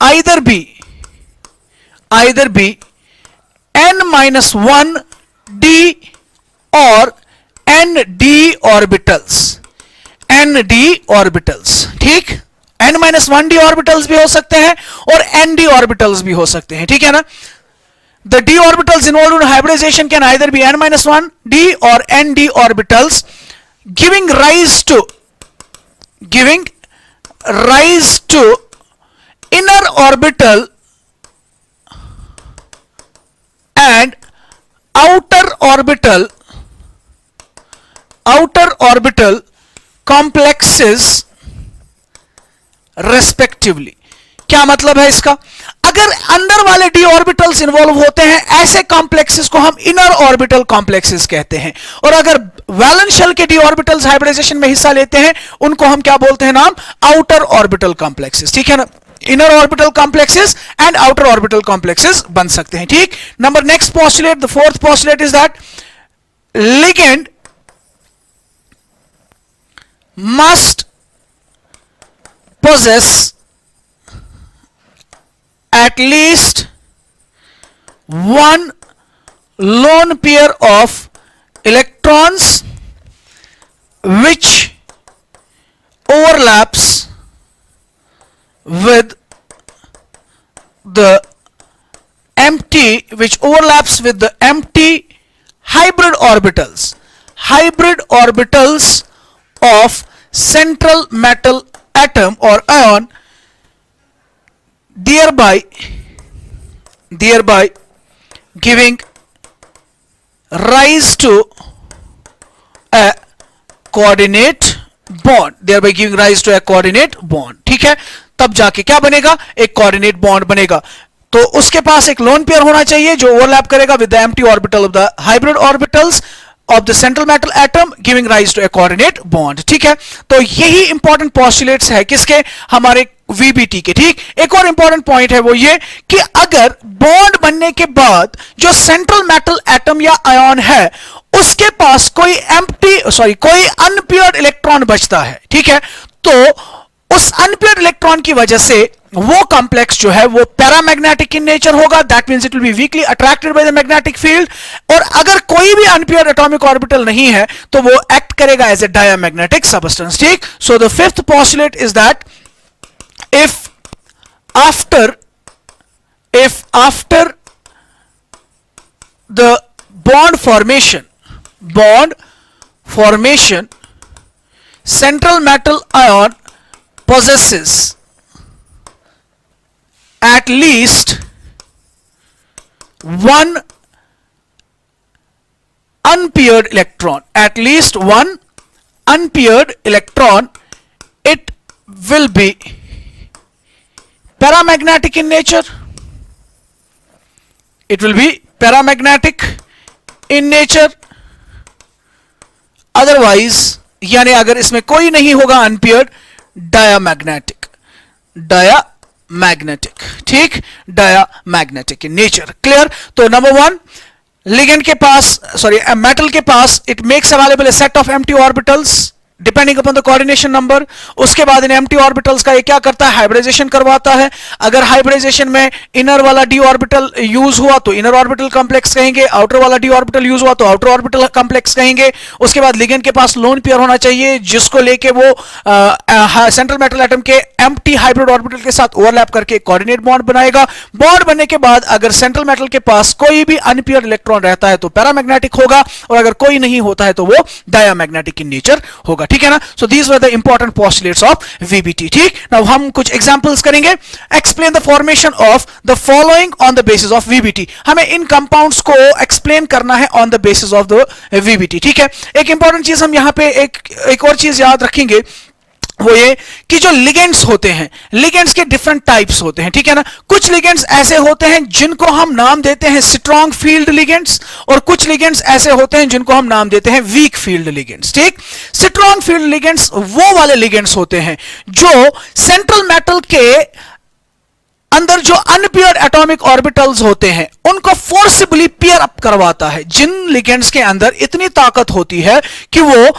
either be n-1d or nd orbitals. ठीक, n-1d orbitals भी हो सकते हैं और nd orbitals भी हो सकते हैं. ठीक है ना. The d orbitals involved in hybridization can either be n-1d or nd orbitals, giving rise to inner orbital and outer orbital complexes respectively. क्या मतलब है इसका? अगर अंदर वाले डी ऑर्बिटल्स इन्वॉल्व होते हैं, ऐसे कॉम्प्लेक्सेस को हम इनर ऑर्बिटल कॉम्प्लेक्सेस कहते हैं. और अगर वैलेंस शेल के डी ऑर्बिटल्स हाइब्रिडाइजेशन में हिस्सा लेते हैं, उनको हम क्या बोलते हैं नाम? Outer orbital complexes. ठीक है ना. Inner orbital complexes and outer orbital complexes बन सकते हैं. ठीक. Number next postulate, the fourth postulate is that ligand must possess at least one lone pair of electrons which overlaps with the empty hybrid orbitals of central metal atom or ion, thereby giving rise to a coordinate bond. ठीक है, तब जाके क्या बनेगा? एक coordinate bond बनेगा. तो उसके पास एक लोन पेयर होना चाहिए जो ओवरलैप करेगा with the empty orbital of the hybrid orbitals of the central metal atom, giving rise to a coordinate bond. ठीक है, तो यही इंपॉर्टेंट पोस्टुलेट्स है किसके? हमारे VBT के. ठीक. एक और इंपॉर्टेंट पॉइंट है वो ये कि अगर बॉन्ड बनने के बाद जो सेंट्रल मेटल एटम या आयन है उसके पास कोई अनपेयर्ड इलेक्ट्रॉन बचता है, ठीक है, तो उस अनपेयर्ड इलेक्ट्रॉन की वजह से वो कॉम्प्लेक्स जो है वो पैरामैग्नेटिक इन नेचर होगा. That means it will B weekly attracted by the magnetic field. और अगर कोई भी अनपेयर्ड एटॉमिक ऑर्बिटल नहीं है तो वो एक्ट करेगा एज ए डायमैग्नेटिक सबस्टेंस. ठीक. So the fifth postulate is that if after the bond formation central metal ion possesses at least one unpaired electron, it will be paramagnetic in nature. Otherwise, यानी अगर इसमें कोई नहीं होगा unpaired, diamagnetic. ठीक, diamagnetic in nature. Clear. तो number 1, ligand के पास मेटल के पास it makes available a set of empty orbitals depending upon the coordination number. उसके बाद इन एम्प्टी ऑर्बिटल्स का ये क्या करता है? हाइब्रिडाइजेशन करवाता है. अगर हाइब्रिडाइजेशन में इनर वाला डी ऑर्बिटल यूज हुआ तो इनर ऑर्बिटल कॉम्प्लेक्स कहेंगे, आउटर वाला डी ऑर्बिटल यूज हुआ तो आउटर ऑर्बिटल कॉम्प्लेक्स कहेंगे. उसके बाद लिगेंड के पास लोन पेयर होना चाहिए जिसको लेके वो सेंट्रल मेटल एटम के एम्प्टी हाइब्रिड ऑर्बिटल के साथ ओवरलैप करके कोऑर्डिनेट बॉन्ड बनाएगा. बॉन्ड बनने के बाद अगर सेंट्रल मेटल के पास कोई भी अनपेयर्ड इलेक्ट्रॉन रहता है तो पैरामैग्नेटिक होगा, और अगर कोई नहीं होता है तो वो डायामैग्नेटिक इन नेचर होगा. ठीक है ना. So these were the important postulates of VBT. ठीक. नाउ हम कुछ एग्जांपल्स करेंगे. Explain the formation of the following on the basis of VBT. हमें इन कंपाउंड्स को एक्सप्लेन करना है on the basis of the VBT. ठीक है. एक इंपॉर्टेंट चीज हम यहां पे एक और चीज याद रखेंगे. वो ये कि जो लिगेंड्स होते हैं, लिगेंड्स के डिफरेंट टाइप्स होते हैं, ठीक है ना। कुछ लिगेंड्स ऐसे होते हैं जिनको हम नाम देते हैं स्ट्रॉन्ग फील्ड लिगेंड्स, और कुछ लिगेंड्स ऐसे होते हैं जिनको हम नाम देते हैं वीक फील्ड लिगेंड्स। ठीक, स्ट्रॉन्ग फील्ड लिगेंड्स वो वाले लिगेंड्स होते हैं जो सेंट्रल मेटल के अंदर जो अनपेयर्ड एटॉमिक ऑर्बिटल्स होते हैं उनको फोर्सिबली पेयर अप करवाता है। जिन लिगेंड्स के अंदर इतनी ताकत होती है कि वो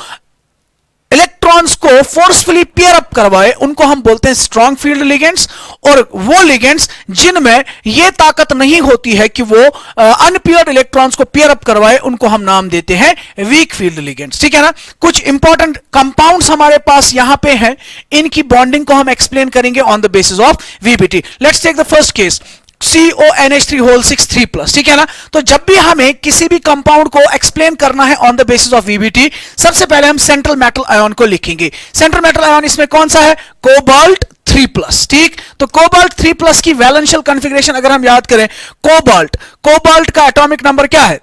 इलेक्ट्रॉन्स को फोर्सफुली पेयर अप करवाए, उनको हम बोलते हैं स्ट्रॉन्ग फील्ड लिगेंड्स। और वो लिगेंड्स जिनमें यह ताकत नहीं होती है कि वो अनपेयर्ड इलेक्ट्रॉन्स को पेयर अप करवाए, उनको हम नाम देते हैं वीक फील्ड लिगेंड्स। ठीक है ना। कुछ इंपॉर्टेंट कंपाउंड्स हमारे पास यहां पे हैं, इनकी बॉन्डिंग को हम एक्सप्लेन करेंगे on the basis of VBT. Let's take the first case, CONH3 whole 6 3+। ठीक है ना। तो जब भी हमें किसी भी कंपाउंड को एक्सप्लेन करना है on the basis of VBT, सबसे पहले हम सेंट्रल मेटल आयन को लिखेंगे। सेंट्रल मेटल आयन इसमें कौन सा है? कोबाल्ट 3+। ठीक, तो कोबाल्ट 3+ की वैलेंशियल कॉन्फ़िगरेशन अगर हम याद करें, कोबाल्ट का एटॉमिक नंबर क्या है?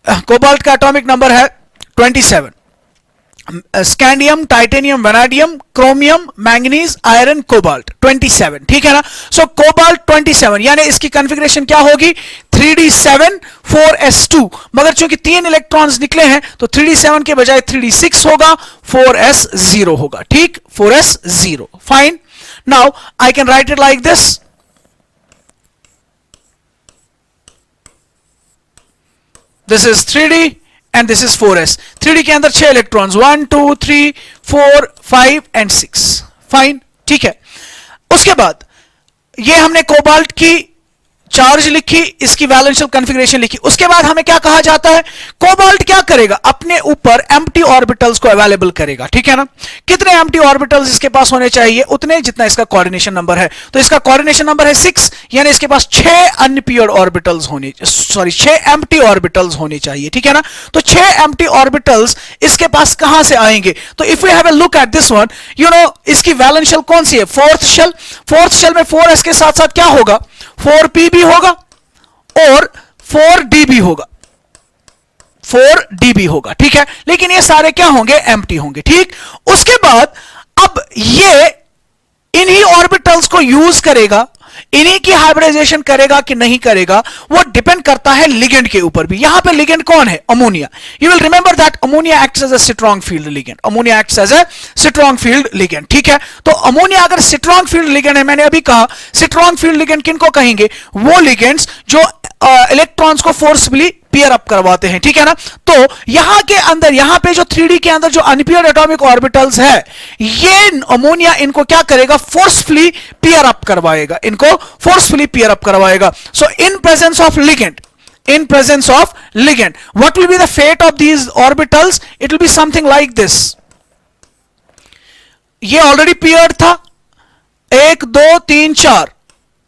कोबाल्ट का एटॉमिक नंबर है 27। Scandium, titanium, vanadium, chromium, manganese, iron, cobalt 27। ठीक है ना। सो कोबाल्ट 27 यानी इसकी कॉन्फ़िगरेशन क्या होगी? 3d7 4s2। मगर चूंकि 3 इलेक्ट्रॉन्स निकले हैं तो 3d7 के बजाय 3d6 होगा, 4s0 होगा। ठीक, 4s0। Fine, now I can right it like this. This is 3d and this is 4s। 3d के अंदर 6 इलेक्ट्रॉन्स, 1 2 3 4 5 एंड 6। फाइन, ठीक है। उसके बाद ये हमने कोबाल्ट की चार्ज लिखी, इसकी वैलेंशियल कॉन्फ़िगरेशन लिखी। उसके बाद हमें क्या कहा जाता है? कोबाल्ट क्या करेगा? अपने ऊपर एम्प्टी ऑर्बिटल्स को अवेलेबल करेगा। ठीक है ना। कितने एम्प्टी ऑर्बिटल्स इसके पास होने चाहिए? उतने जितना इसका कोऑर्डिनेशन नंबर है। तो इसका कोऑर्डिनेशन नंबर है 6, यानी इसके पास 6 अनपेयर्ड ऑर्बिटल्स होने, 6 एम्प्टी ऑर्बिटल्स होने चाहिए। ठीक है ना। तो 6 एम्प्टी ऑर्बिटल्स इसके पास कहां से आएंगे? तो if we have a look at this one, you know इसकी वैलेंशियल कौन सी है? Fourth shell. फोर्थ शेल में 4s के साथ साथ क्या होगा? 4p भी होगा और 4d भी होगा, 4d भी होगा। ठीक है, लेकिन ये सारे क्या होंगे? एम्प्टी होंगे। ठीक, उसके बाद अब ये इन्हीं ऑर्बिटल्स को यूज करेगा, इन्हीं की हाइब्रिडाइजेशन करेगा कि नहीं करेगा, वो डिपेंड करता है लिगेंड के ऊपर भी। यहां पे लिगेंड कौन है? Ammonia. You will remember that ammonia acts as a strong field ligand. Ammonia acts as a strong field ligand. ठीक है, तो अमोनिया अगर स्ट्रॉन्ग फील्ड लिगेंड है, मैंने अभी कहा स्ट्रॉन्ग फील्ड लिगेंड किनको कहेंगे? वो लिगेंड्स जो इलेक्ट्रॉन्स को फोर्सफुली पेयर अप करवाते हैं। ठीक है ना। तो यहां के अंदर, यहां पे जो 3d के अंदर जो अनपेयर्ड एटॉमिक ऑर्बिटल्स है, ये अमोनिया इनको क्या करेगा? फोर्सफुली पेयर अप करवाएगा, इनको फोर्सफुली पेयर अप करवाएगा। So in presence of ligand, in presence of ligand, what will be the fate of these orbitals? It will be something like this. ये already paired था, 1 2 3 4,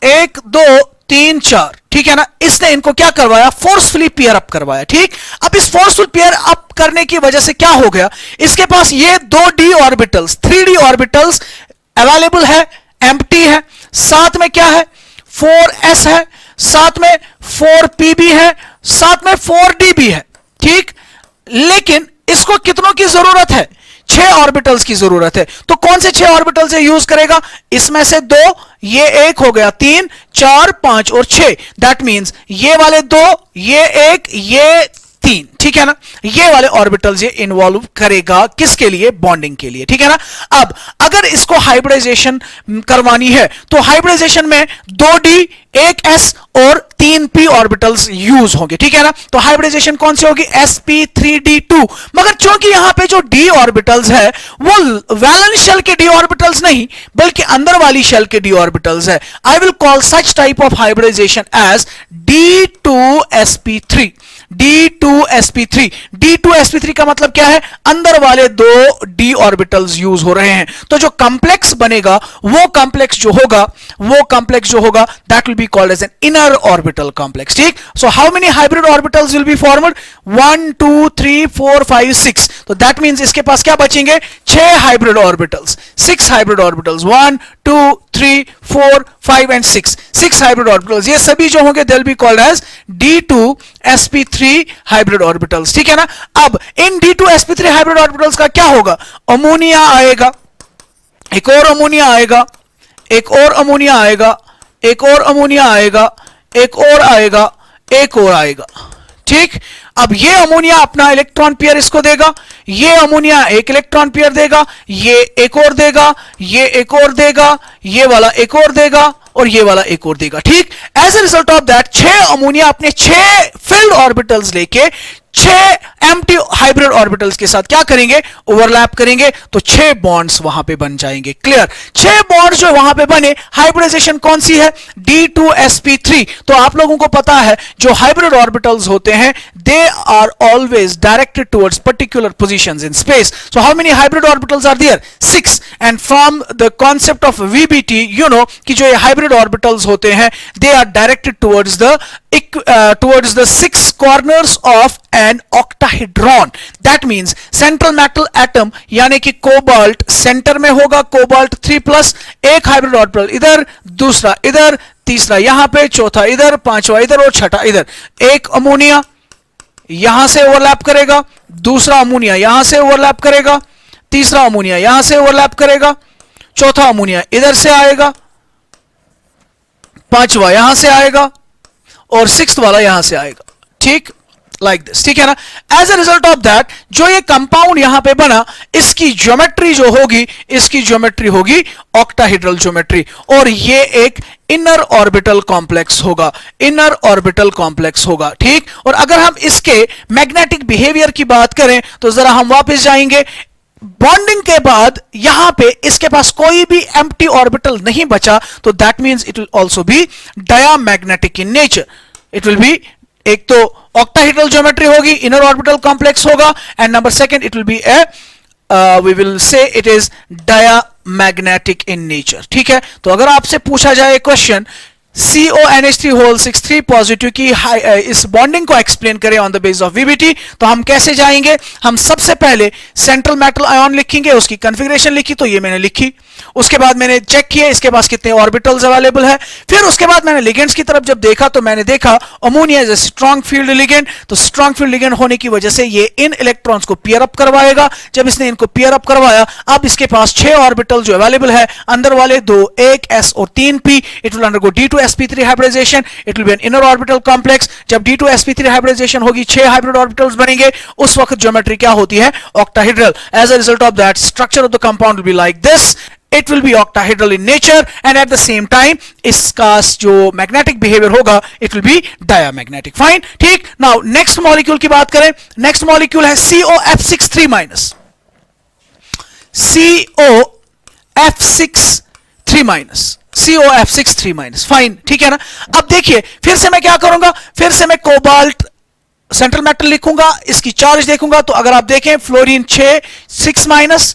1 2 3 4। ठीक है ना। इसने इनको क्या करवाया? फोर्सफुली पेयर अप करवाया। ठीक, अब इस फोर्सफुल पेयर अप करने की वजह से क्या हो गया? इसके पास ये 2d orbitals, 3d orbitals available है, एम्प्टी है। साथ में क्या है? 4s है, साथ में 4p भी है, साथ में 4d भी है। ठीक, लेकिन इसको कितनों की जरूरत है? 6 ऑर्बिटल्स की जरूरत है। तो कौन से 6 ऑर्बिटल से यूज करेगा? इसमें से 2, ये 1 हो गया, 3 4 5 और 6। दैट मींस ये वाले 2, ये 1, ये 3। ठीक है ना। ये वाले ऑर्बिटल्स ये इन्वॉल्व करेगा, किसके लिए? बॉन्डिंग के लिए। ठीक है ना। अब अगर इसको हाइब्रिडाइजेशन करवानी है तो हाइब्रिडाइजेशन में 2d 1s और 3p ऑर्बिटल्स यूज होंगे। ठीक है ना। तो हाइब्रिडाइजेशन कौन सी होगी? sp3d2। मगर चूंकि यहां पे जो d ऑर्बिटल्स है वो वैलेंस शेल के d ऑर्बिटल्स नहीं, बल्कि अंदर वाली शेल के d ऑर्बिटल्स है, I will call such type of hybridization as d2sp3। d2sp3। d2sp3 का मतलब क्या है? अंदर वाले 2 d ऑर्बिटल्स यूज हो रहे हैं। तो जो कॉम्प्लेक्स बनेगा, वो कॉम्प्लेक्स जो होगा that will be called as an inner orbital complex. ठीक, so how many hybrid orbitals will be formed? 1 2 3 4 5 6। तो दैट मींस इसके पास क्या बचेंगे? 6 hybrid orbitals, 6 hybrid orbitals, 1 2 3 4 5 and 6। 6 hybrid orbitals, ये सभी जो होंगे they will be called as d2sp3 hybrid orbitals. ठीक है ना। अब इन d2sp3 हाइब्रिड ऑर्बिटल्स का क्या होगा? अमोनिया आएगा, एक और अमोनिया आएगा, एक और अमोनिया आएगा, एक और अमोनिया आएगा, एक और आएगा, एक और आएगा। ठीक, अब ये अमोनिया अपना इलेक्ट्रॉन पेयर इसको देगा, ये अमोनिया एक इलेक्ट्रॉन पेयर देगा, ये एक और देगा, ये एक और देगा, ये वाला एक और देगा और ये वाला एक और देगा। ठीक, as a result of that 6 ammonia अपने 6 फिल्ड ऑर्बिटल्स लेके 6 एम्प्टी हाइब्रिड ऑर्बिटल्स के साथ क्या करेंगे, ओवरलैप करेंगे, तो 6 बॉन्ड्स वहां पे बन जाएंगे। क्लियर, 6 बॉन्ड्स जो वहां पे बने, हाइब्रिडाइजेशन कौन सी है, D2sp3। तो आप लोगों को पता है जो हाइब्रिड ऑर्बिटल्स होते हैं they are always directed towards particular positions in space. So how many hybrid orbitals are there, 6। And from the concept of VBT you know कि जो ये हाइब्रिड ऑर्बिटल्स होते हैं they are directed towards the 6 corners of an octahedron. That means central metal atom यानी कि cobalt centre में होगा, cobalt 3+, एक हाइब्रिड ऑर्बिटल इधर, दूसरा इधर, तीसरा यहां पे, चौथा इधर, पांचवा इधर और छठा इधर। एक अमोनिया यहां से ओवरलैप करेगा, दूसरा अमोनिया यहां से ओवरलैप करेगा, तीसरा अमोनिया यहां से ओवरलैप करेगा, चौथा अमोनिया इधर से आएगा, पांचवा यहां से आएगा और 6th वाला यहां से आएगा। ठीक, लाइक दिस, ठीक है ना। As a result of that जो ये कंपाउंड यहां पे बना, इसकी ज्योमेट्री जो होगी, इसकी ज्योमेट्री होगी ऑक्टाहेड्रल ज्योमेट्री, और ये एक इनर ऑर्बिटल कॉम्प्लेक्स होगा, इनर ऑर्बिटल कॉम्प्लेक्स होगा। ठीक, और अगर हम इसके मैग्नेटिक बिहेवियर की बात करें तो जरा हम वापस जाएंगे, बॉन्डिंग के बाद यहां पे इसके पास कोई भी एम्प्टी ऑर्बिटल नहीं बचा, तो that means it will also be diamagnetic in nature. It will be, एक तो ऑक्टाहेड्रल ज्योमेट्री होगी, इनर ऑर्बिटल कॉम्प्लेक्स होगा, and number second it will be we will say it is diamagnetic in nature. ठीक है, तो अगर आपसे पूछा जाए क्वेश्चन CONH3 पॉजिटिव की इस बॉन्डिंग को एक्सप्लेन करें on the base of VBT, तो हम कैसे जाएंगे, हम सबसे पहले सेंट्रल मेटल आयन लिखेंगे, उसकी कॉन्फ़िगरेशन लिखी, तो ये मैंने लिखी, उसके बाद मैंने चेक किया इसके पास कितने ऑर्बिटल्स अवेलेबल है, फिर उसके बाद मैंने लिगेंड्स की तरफ जब देखा तो मैंने देखा ammonia is a strong field ligand, तो स्ट्रांग फील्ड लिगेंड होने की वजह से ये इन इलेक्ट्रॉन्स को पेयर अप करवाएगा। जब इसने इनको पेयर अप करवाया, अब इसके पास 6 ऑर्बिटल जो अवेलेबल है, अंदर वाले 2 1 s और 3 p, it will undergo D2sp3 hybridization, it will be an inner orbital complex. जब D2sp3 हाइब्रिडाइजेशन होगी 6 हाइब्रिड ऑर्बिटल्स बनेंगे, उस वक्त ज्योमेट्री क्या होती है, octahedral. As a result of that structure of the compound will be like this, it will be octahedral in nature and at the same time इसका जो magnetic behavior होगा it will be diamagnetic. Fine, ठीक। now next molecule की बात करें, next molecule है COF63-, COF63-, fine, ठीक है ना। अब देखिए फिर से मैं क्या करूंगा, फिर से मैं कोबाल्ट सेंट्रल मेटल लिखूंगा, इसकी चार्ज देखूंगा, तो अगर आप देखें फ्लोरीन 6 माइनस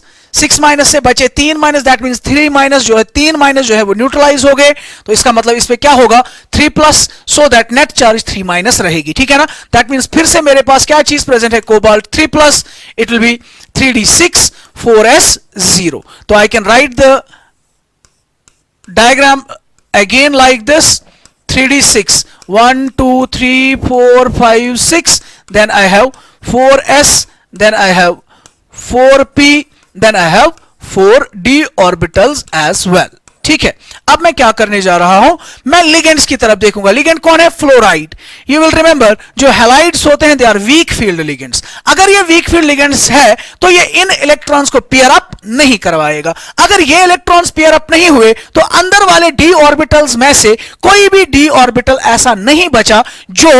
से बचे 3 माइनस, दैट मींस 3 माइनस जो है, 3 माइनस जो है वो न्यूट्रलाइज हो गए, तो इसका मतलब इस पे क्या होगा 3+, so that net charge 3 minus रहेगी। ठीक है ना, दैट मींस फिर से मेरे पास क्या चीज प्रेजेंट है, cobalt 3+, it will B 3d6 4s0। तो I can write the diagram again like this, 3d6 1 2 3 4 5 6, then I have 4s, then I have 4p, then I have 4d orbitals as well। ठीक है, अब मैं क्या करने जा रहा हूं, मैं लिगेंड्स की तरफ देखूंगा। लिगेंड कौन है, फ्लोराइड। यू विल रिमेंबर जो हैलाइड्स होते हैं they are weak field ligands. अगर ये वीक फील्ड लिगेंड्स है तो ये इन इलेक्ट्रॉन्स को पेयर अप नहीं करवाएगा। अगर ये इलेक्ट्रॉन्स पेयर अप नहीं हुए तो अंदर वाले डी ऑर्बिटल्स में से कोई भी डी ऑर्बिटल ऐसा नहीं बचा जो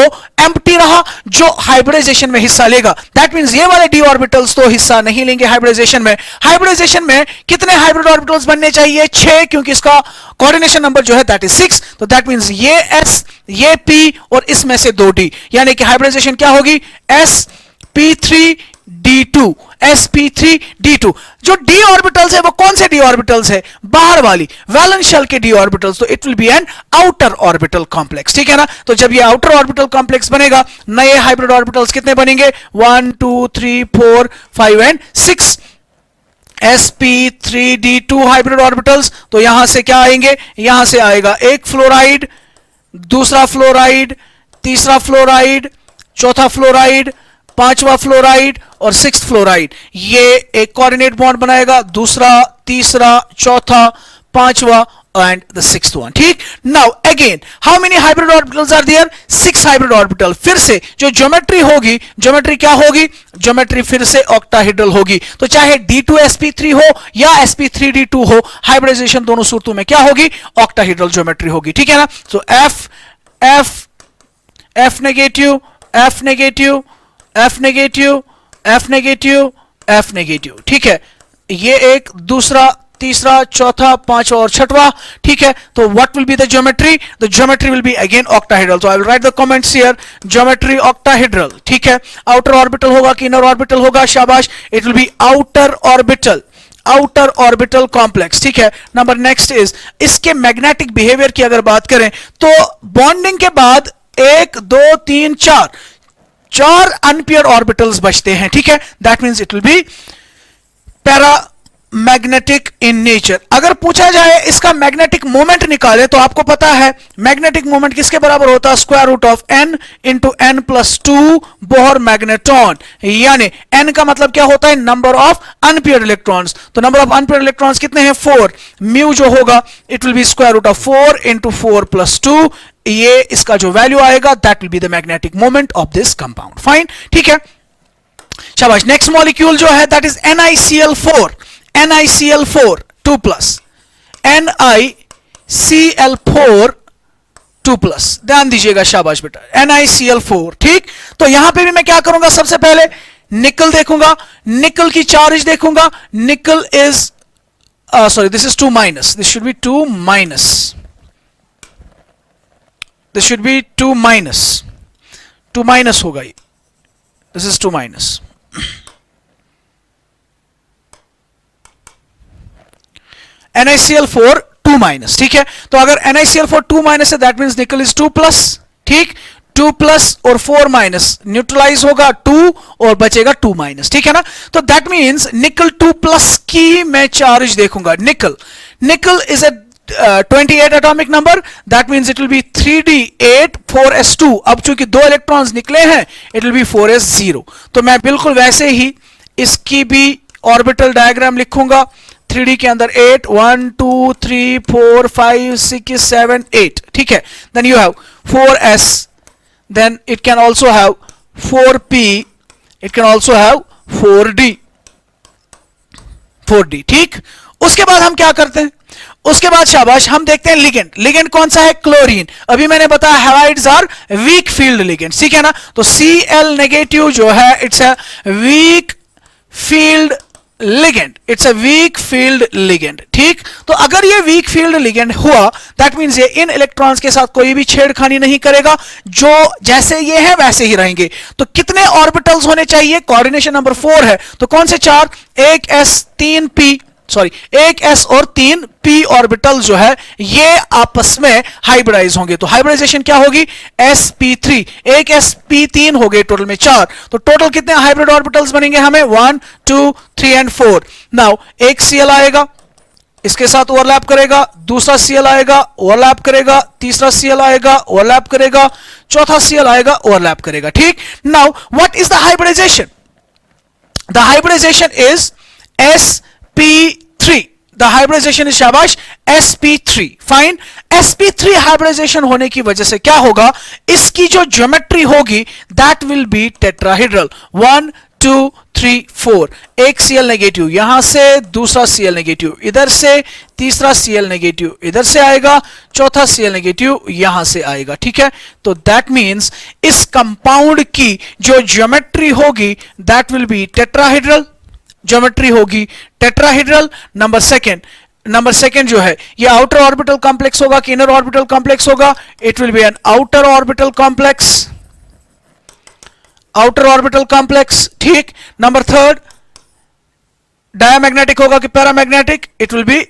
एम्प्टी रहा, जो हाइब्रिडाइजेशन में हिस्सा लेगा। दैट मींस ये वाले डी ऑर्बिटल्स तो हिस्सा नहीं लेंगे हाइब्रिडाइजेशन में। हाइब्रिडाइजेशन में कितने हाइब्रिड ऑर्बिटल्स बनने चाहिए, 6, क्योंकि इसका कोऑर्डिनेशन नंबर जो है दैट इज 6, तो दैट मींस ये s, ये p और इसमें से 2d, यानी कि हाइब्रिडाइजेशन क्या होगी, sp3d2, sp3d2। जो d ऑर्बिटल्स है वो कौन से d ऑर्बिटल्स है, बाहर वाली वैलेंस शेल के d ऑर्बिटल्स, तो it will be an outer orbital complex. ठीक है ना, तो जब ये आउटर ऑर्बिटल कॉम्प्लेक्स बनेगा, नए हाइब्रिड ऑर्बिटल्स कितने बनेंगे, 1 2 3 4 5 एंड 6, sp3d2 हाइब्रिड ऑर्बिटल्स। तो यहां से क्या आएंगे, यहां से आएगा एक फ्लोराइड, दूसरा फ्लोराइड, तीसरा फ्लोराइड, चौथा फ्लोराइड, पांचवा फ्लोराइड और सिक्स्थ फ्लोराइड, ये एक कोऑर्डिनेट बॉन्ड बनाएगा, दूसरा, तीसरा, चौथा, पांचवा and the sixth one. ठीक, now again how many hybrid orbitals are there? 6 hybrid orbital. फिर से जो ज्योमेट्री होगी, ज्योमेट्री क्या होगी? ज्योमेट्री फिर से ऑक्टाहेड्रल होगी। तो चाहे d2sp3 हो या sp3d2 हो, हाइब्रिडाइजेशन दोनों सूरतों में क्या होगी? ऑक्टाहेड्रल ज्योमेट्री होगी। ठीक है ना? तो f negative, f negative, f negative, f negative, f negative. ठीक है, ये एक, दूसरा, तीसरा, चौथा, पांचवा और छठवा। ठीक है, तो what will be the geometry? The geometry will be again octahedral. So I will write the comments here, geometry octahedral. ठीक है, आउटर ऑर्बिटल होगा कि इनर ऑर्बिटल होगा? शाबाश, it will B outer orbital, outer orbital complex. ठीक है, number next is इसके magnetic behaviour की अगर बात करें तो बॉन्डिंग के बाद 1 2 3 4 अनपेयर्ड ऑर्बिटल्स बचते हैं। ठीक है, that means it will B para magnetic in nature. अगर पूछा जाए इसका मैग्नेटिक मोमेंट निकाले तो आपको पता है मैग्नेटिक मोमेंट किसके बराबर होता है? Square root of n into n plus 2 Bohr magnetron, यानी n का मतलब क्या होता है? Number of unpaired electrons. तो नंबर ऑफ अनपेयर्ड इलेक्ट्रॉन्स कितने हैं? 4। म्यू जो होगा it will be square root of 4 into 4 plus 2, ये इसका जो वैल्यू आएगा that will be the magnetic moment of this compound. Fine, ठीक है, शाबाश। नेक्स्ट मॉलिक्यूल जो है that is NiCl4, NiCl4 2 plus, NiCl4 2 plus, ध्यान दीजिएगा, शाबाश बेटा, NiCl4। ठीक, तो यहां पे भी मैं क्या करूंगा? सबसे पहले निकल देखूंगा, निकल की चार्ज देखूंगा। निकल is sorry, this is 2 minus, this should be 2 minus, this should be 2 minus, 2 minus होगा ये, this is 2 minus. NiCl4 2 minus. ठीक है, तो अगर NiCl4 2 माइनस है दैट मींस निकल इज 2 प्लस। ठीक, 2 प्लस और 4 माइनस न्यूट्रलाइज होगा 2 और बचेगा 2 माइनस। ठीक है ना? तो दैट मींस निकल 2 प्लस की मैं चार्ज देखूंगा। निकल, निकल is a 28 atomic number, that means it will B 3d8 4s2। अब चूंकि 2 इलेक्ट्रॉन्स निकले हैं इट विल बी 4s0। तो मैं बिल्कुल वैसे ही इसकी भी ऑर्बिटल डायग्राम लिखूंगा। 3D के अंदर 8 1 2 3 4 5 6 7 8। ठीक है, then you have 4s, then it can also have 4p, it can also have 4d। ठीक, उसके बाद हम क्या करते हैं? उसके बाद शाबाश हम देखते हैं लिगेंड। लिगेंड कौन सा है? क्लोरीन। अभी मैंने बताया halides are weak field ligand. ठीक है ना? तो Cl नेगेटिव जो है it's a weak field ligand, it's a weak field ligand. ठीक, तो अगर ये वीक फील्ड लिगेंड हुआ दैट मींस ये इन इलेक्ट्रॉन्स के साथ कोई भी छेड़खानी नहीं करेगा, जो जैसे ये है वैसे ही रहेंगे। तो कितने ऑर्बिटल्स होने चाहिए? कोऑर्डिनेशन नंबर 4 है, तो कौन से 4? 1s 3p, सॉरी 1s और 3p ऑर्बिटल जो है ये आपस में हाइब्रिडाइज होंगे। तो हाइब्रिडाइजेशन क्या होगी? sp3, 1sp3 हो गए, टोटल में 4। तो टोटल कितने हाइब्रिड ऑर्बिटल्स बनेंगे हमें? 1 2 3 एंड 4। नाउ एक Cl आएगा, इसके साथ ओवरलैप करेगा, दूसरा Cl आएगा, ओवरलैप करेगा, तीसरा Cl आएगा, ओवरलैप करेगा, चौथा Cl आएगा, ओवरलैप करेगा। ठीक, now what is the hybridization? The hybridization is sp3, the hybridization is शाबाश sp3। फाइन, sp3 हाइब्रिडाइजेशन होने की वजह से क्या होगा? इसकी जो ज्योमेट्री होगी दैट विल बी टेट्राहेड्रल। 1 2 3 4, एक Cl नेगेटिव यहां से, दूसरा Cl नेगेटिव इधर से, तीसरा Cl नेगेटिव इधर से आएगा, चौथा Cl नेगेटिव यहां से आएगा। ठीक है, तो दैट मींस इस कंपाउंड की जो ज्योमेट्री होगी that will be tetrahedral, geometry होगी टेट्राहेड्रल। नंबर सेकंड जो है ये आउटर ऑर्बिटल कॉम्प्लेक्स होगा कि इनर ऑर्बिटल कॉम्प्लेक्स होगा? It will be an outer orbital complex, outer orbital complex. ठीक, नंबर थर्ड डायमैग्नेटिक होगा कि paramagnetic? It will be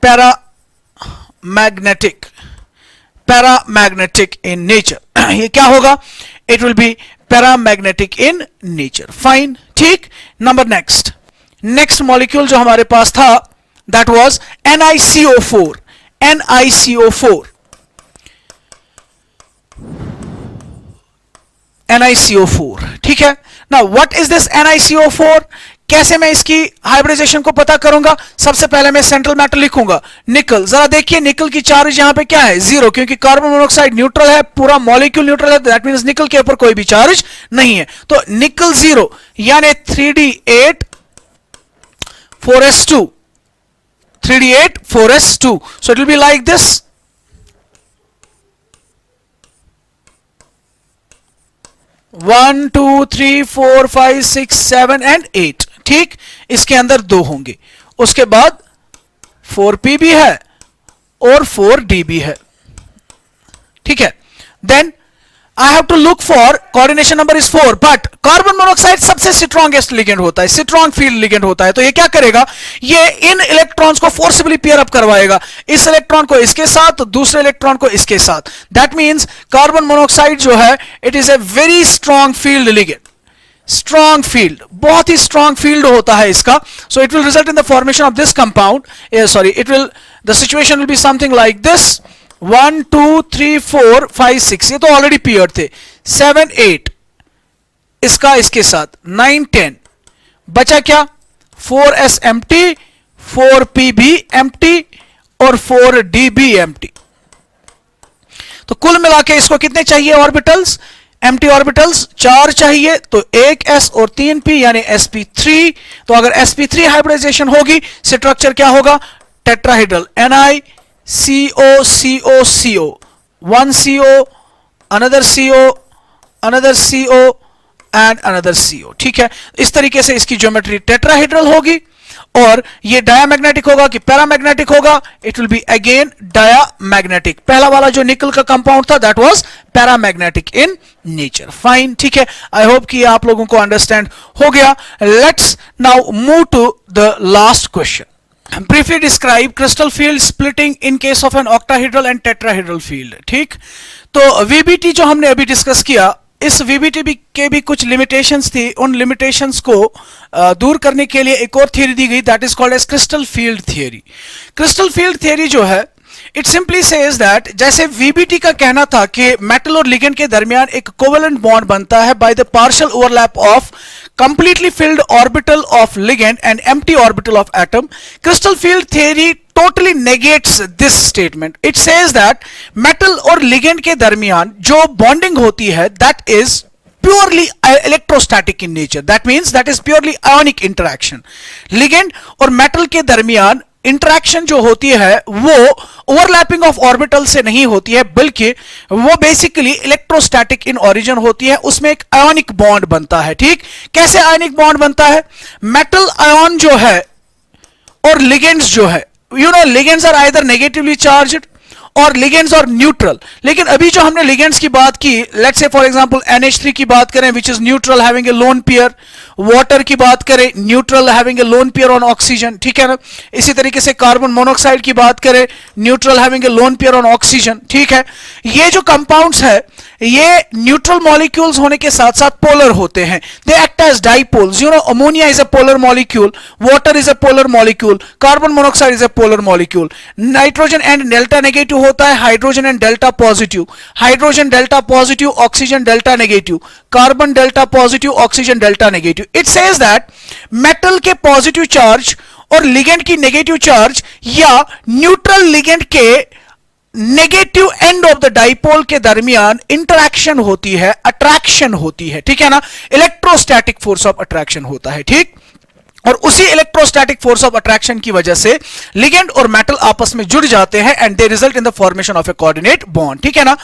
paramagnetic, paramagnetic in nature. ये क्या होगा? It will be paramagnetic in nature. Fine, ठीक। Number next molecule जो हमारे पास था that was NiCO4, NiCO4, NiCO4। ठीक है, now what is this NiCO4? कैसे मैं इसकी हाइब्रिडाइजेशन को पता करूंगा? सबसे पहले मैं सेंट्रल मेटल लिखूंगा निकल। जरा देखिए निकल की चार्ज यहां पे क्या है? 0, क्योंकि कार्बन मोनोऑक्साइड न्यूट्रल है, पूरा मॉलिक्यूल न्यूट्रल है, दैट मींस निकल के ऊपर कोई भी चार्ज नहीं है। तो निकल 0 यानी 3d8 4s2, 3d8 4s2, so it will be like this, 1 2 3 4 5 6 7 and 8। ठीक, इसके अंदर 2 होंगे, उसके बाद 4p भी है और 4d भी है। ठीक है, then I have to look for coordination number is 4, but carbon monoxide सबसे स्ट्रॉन्गेस्ट लिगेंड होता है, स्ट्रॉन्ग फील्ड लिगेंड होता है। तो ये क्या करेगा? ये इन इलेक्ट्रॉन्स को फोर्सिबली पेयर अप करवाएगा, इस इलेक्ट्रॉन को इसके साथ, तो दूसरे इलेक्ट्रॉन को इसके साथ। दैट मींस कार्बन मोनोऑक्साइड जो है it is a very strong field ligand, strong field, बहुत ही स्ट्रॉन्ग फील्ड होता है इसका। So it will result in the formation of this compound, sorry it will, the situation will be something like this, 1 2 3 4 5 6, ये तो already paired थे, 7 8 इसका इसके साथ, 9 10, बचा क्या? 4s एम्प्टी, 4p भी एम्प्टी और 4d भी एम्प्टी। तो कुल मिला के इसको कितने चाहिए ऑर्बिटल्स? एम्प्टी ऑर्बिटल्स 4 चाहिए, तो 1s और 3p यानी sp3। तो अगर sp3 हाइब्रिडाइजेशन होगी, स्ट्रक्चर क्या होगा? Tetrahedral, NiCO, one CO, another CO, another CO and another CO। ठीक है, इस तरीके से इसकी ज्योमेट्री टेट्राहेड्रल होगी। और ये डायामैग्नेटिक होगा कि पैरामैग्नेटिक होगा? It will be again diamagnetic. पहला वाला जो निकल का कंपाउंड था that was paramagnetic in nature. Fine, ठीक है, आई होप कि आप लोगों को अंडरस्टैंड हो गया। Let's now move to the last question. Briefly describe crystal field splitting in case of an octahedral and tetrahedral field। ठीक, तो VBT जो हमने अभी डिस्कस किया, इस VBT के भी कुछ लिमिटेशंस थी। उन लिमिटेशंस को दूर करने के लिए एक और थियरी दी गई, that is called as crystal field theory. Crystal field theory जो है इट सिंपली सेज दैट, जैसे VBT का कहना था कि मेटल और लिगेंड के दरमियान एक कोवेलेंट बॉन्ड बनता है bye the partial overlap of completely filled orbital of ligand and empty orbital of atom, crystal field theory totally negates this statement. It says that metal और ligand के दरमियान जो bonding होती है that is purely electrostatic in nature. That means that is purely ionic interaction. ligand और metal के दरमियान interaction जो होती है वो ओवरलैपिंग ऑफ ऑर्बिटल से नहीं होती है, बल्कि वो बेसिकली इलेक्ट्रोस्टैटिक इन ओरिजिन होती है। उसमें एक आयोनिक बॉन्ड बनता है। ठीक, कैसे आयोनिक बॉन्ड बनता है? मेटल आयन जो है और लिगेंड्स जो है, you know ligands are either negatively charged और लिगेंड्स और न्यूट्रल। लेकिन अभी जो हमने लिगेंड्स की बात की, let's say for example NH3 की बात करें which is neutral having a lone pair, water की बात करें neutral having a lone pair on oxygen. ठीक है ना, इसी तरीके से कार्बन मोनोऑक्साइड की बात करें neutral having a lone pair on oxygen. ठीक है, ये जो कंपाउंड्स है ये न्यूट्रल मॉलिक्यूल्स होने के साथ साथ पोलर होते हैं, they act as dipoles. You know ammonia is a polar molecule, water is a polar molecule, carbon monoxide is a polar molecule. Nitrogen end delta negative होता है, hydrogen end delta positive, hydrogen delta positive, oxygen delta negative, carbon delta positive, oxygen delta negative. It says that metal के positive charge और ligand की negative charge या neutral ligand के negative end of the dipole के दरमियान interaction होती है, attraction होती है। ठीक है ना, इलेक्ट्रोस्टैटिक फोर्स ऑफ अट्रैक्शन होता है। ठीक, और उसी इलेक्ट्रोस्टैटिक फोर्स ऑफ अट्रैक्शन की वजह से लिगेंड और मेटल आपस में जुड़ जाते हैं and they result in the formation of A coordinate bond. ठीक है ना,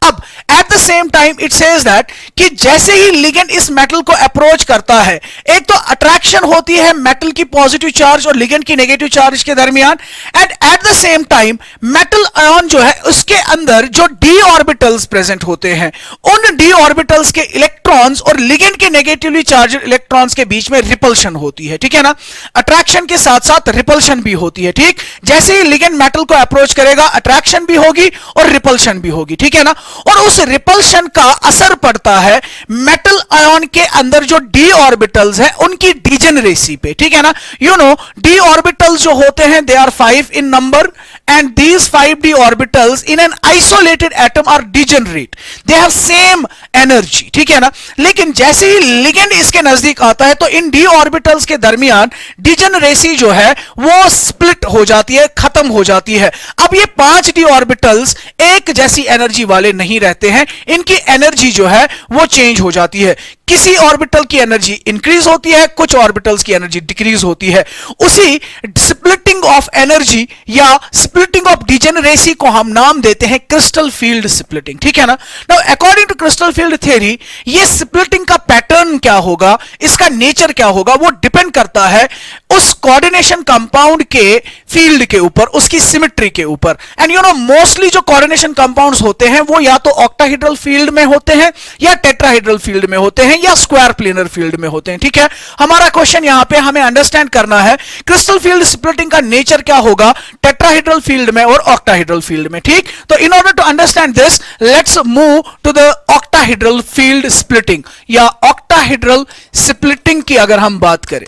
अब at the same time it says that कि जैसे ही लिगेंड इस मेटल को अप्रोच करता है, एक तो अट्रैक्शन होती है मेटल की पॉजिटिव चार्ज और लिगेंड की नेगेटिव चार्ज के दरमियान, and at the same time metal ion जो है उसके अंदर जो डी ऑर्बिटल्स प्रेजेंट होते हैं, उन डी ऑर्बिटल्स के इलेक्ट्रॉन्स और लिगेंड के नेगेटिवली चार्ज इलेक्ट्रॉन्स के बीच में रिपल्शन होती है। ठीक है ना, अट्रैक्शन के साथ साथ रिपल्शन भी होती है। ठीक, जैसे ही लिगेंड मेटल को अप्रोच करेगा अट्रैक्शन भी होगी और रिपल्शन भी होगी। ठीक है ना, और उस रिपल्शन का असर पड़ता है मेटल आयन के अंदर जो डी ऑर्बिटल्स हैं उनकी डिजेनरेसी पे। ठीक है ना, यू नो डी ऑर्बिटल्स जो होते हैं they are 5 in number and these 5d orbitals in an isolated atom are degenerate. They have same energy, ठीक है ना. लेकिन जैसे ही लिगेंड इसके नजदीक आता है तो इन d orbitals के दरमियान डिजेनरेसी जो है वो स्प्लिट हो जाती है, खत्म हो जाती है. अब ये 5d orbitals एक जैसी एनर्जी वाले नहीं रहते हैं, इनकी एनर्जी जो है वो चेंज हो जाती है. किसी ऑर्बिटल की एनर्जी इंक्रीज होती है, कुछ ऑर्बिटल्स की एनर्जी डिक्रीज होती है. उसी स्प्लिटिंग ऑफ एनर्जी या स्प्लिटिंग ऑफ डिजेनरेसी को हम नाम देते हैं क्रिस्टल फील्ड स्प्लिटिंग, ठीक है ना. Now according to crystal field theory ये स्प्लिटिंग का पैटर्न क्या होगा, इसका नेचर क्या होगा, वो डिपेंड करता है उस कोऑर्डिनेशन कंपाउंड के फील्ड के ऊपर, उसकी सिमेट्री के ऊपर. एंड यू नो मोस्टली जो कोऑर्डिनेशन कंपाउंड्स होते हैं वो या तो ऑक्टाहेड्रल फील्ड में होते हैं या टेट्राहेड्रल फील्ड में होते हैं या स्क्वायर प्लेनर फील्ड में होते हैं, ठीक है. हमारा क्वेश्चन यहां पे हमें अंडरस्टैंड करना है क्रिस्टल फील्ड स्प्लिटिंग का नेचर क्या होगा टेट्राहेड्रल फील्ड में और ऑक्टाहेड्रल फील्ड में, ठीक. तो in order to understand this let's move to the octahedral field splitting या ऑक्टाहेड्रल स्प्लिटिंग की अगर हम बात करें.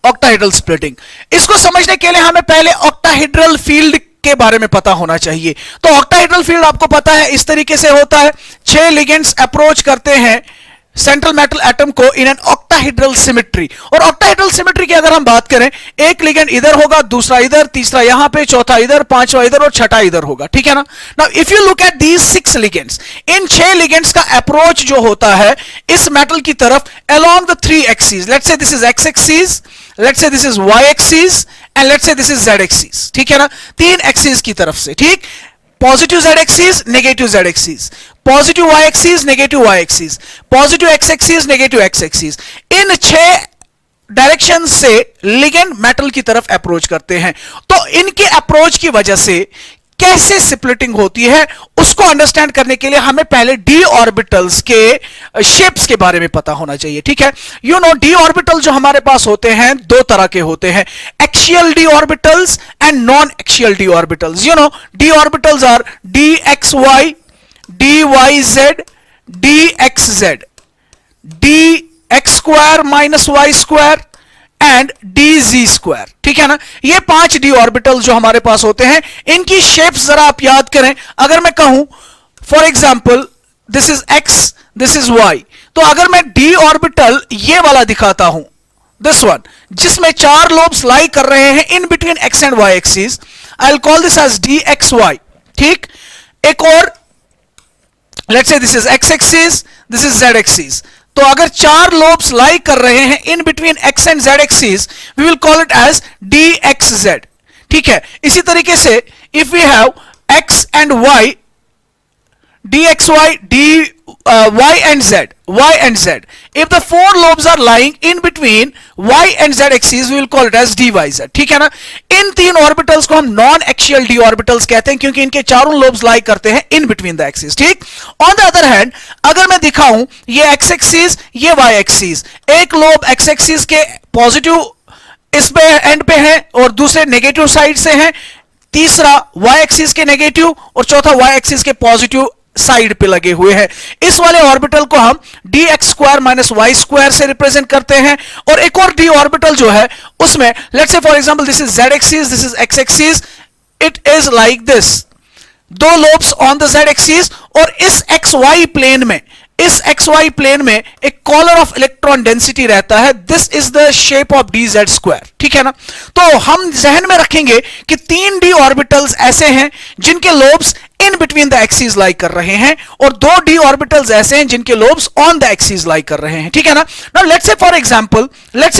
ऑक्टाहेड्रल स्प्लिटिंग, इसको समझने के लिए हमें पहले ऑक्टाहेड्रल फील्ड के बारे में पता होना चाहिए. तो ऑक्टाहेड्रल फील्ड आपको पता है इस तरीके से होता है. 6 लिगेंड्स अप्रोच करते हैं सेंट्रल मेटल एटम को इन एन ऑक्टाहेड्रल सिमेट्री. और ऑक्टाहेड्रल सिमेट्री की अगर हम बात करें, एक लिगेंड इधर होगा, दूसरा इधर, तीसरा यहां पे, चौथा इधर, पांचवा इधर और छठा इधर होगा, ठीक है ना. Now if you look at these 6 ligands, इन 6 लिगेंड्स का अप्रोच जो होता है इस मेटल की तरफ along the 3 axis. Let's say this is x axis, let's say this is y axis and let's say this is z axis, ठीक है ना. 3 एक्सिस की तरफ से, ठीक. Positive z axis, negative z axis, positive y axis, negative y axis, positive x axis, negative X axis. इन 6 direction से ligand metal की तरफ अप्रोच करते हैं. तो इनके अप्रोच की वजह से कैसे स्प्लिटिंग होती है उसको अंडरस्टैंड करने के लिए हमें पहले डी ऑर्बिटल्स के शेप्स के बारे में पता होना चाहिए, ठीक है. यू नो डी ऑर्बिटल जो हमारे पास होते हैं 2 तरह के होते हैं, axial d orbitals and non axial d orbitals. You know d orbitals are d x y, d y z, d x z, d x square minus y square and d z square, ठीक है ना. ये 5 D orbital जो हमारे पास होते हैं, इनकी shapes जरा आप याद करें. अगर मैं कहूं for example this is x, this is y, तो अगर मैं डी ऑर्बिटल ये वाला दिखाता हूं, दिस वन, जिसमें 4 लोब्स लाई कर रहे हैं in between x and y axis, I will call this as d x y, ठीक. एक और let's say this is x axis, this is z axis. तो अगर 4 लोब्स लाई कर रहे हैं in between x and z axis, we will call it as d x z, ठीक है. इसी तरीके से if we have x and y, d x y, d y and z, if the 4 lobes are lying in between y and z axis, we will call it as dyz, ठीक है ना. इन 3 orbitals को हम non axial d orbitals कहते हैं क्योंकि इनके चारों लोब्स लाई करते हैं इन बिटवीन द एक्सिस, ठीक. ऑन द अदर हैंड अगर मैं दिखाऊं ये एक्स एक्सिस, ये वाई एक्सिस, एक लोब एक्स एक्सिस के पॉजिटिव इस पे एंड पे है और दूसरे नेगेटिव साइड से है, तीसरा वाई एक्सिस के नेगेटिव और चौथा वाई एक्सिस के पॉजिटिव साइड पे लगे हुए हैं. इस वाले ऑर्बिटल को हम d x square minus y square से रिप्रेजेंट करते हैं. और एक और डी ऑर्बिटल जो है उसमें let's say for example this is z axis, this is x axis, it is like this, 2 lobes on the Z axis और इस एक्स वाई प्लेन में, इस XY प्लेन में एक कॉलर ऑफ इलेक्ट्रॉन डेंसिटी रहता है. This is the shape of D z square, ठीक है ना. तो हम जहन में रखेंगे कि 3 डी ऑर्बिटल्स ऐसे हैं जिनके lobes in between the axis लाई कर रहे हैं और 2 डी ऑर्बिटल्स ऐसे हैं जिनके लोब्स ऑन द एक्सिस लाई कर रहे हैं, ठीक है ना. Now let's say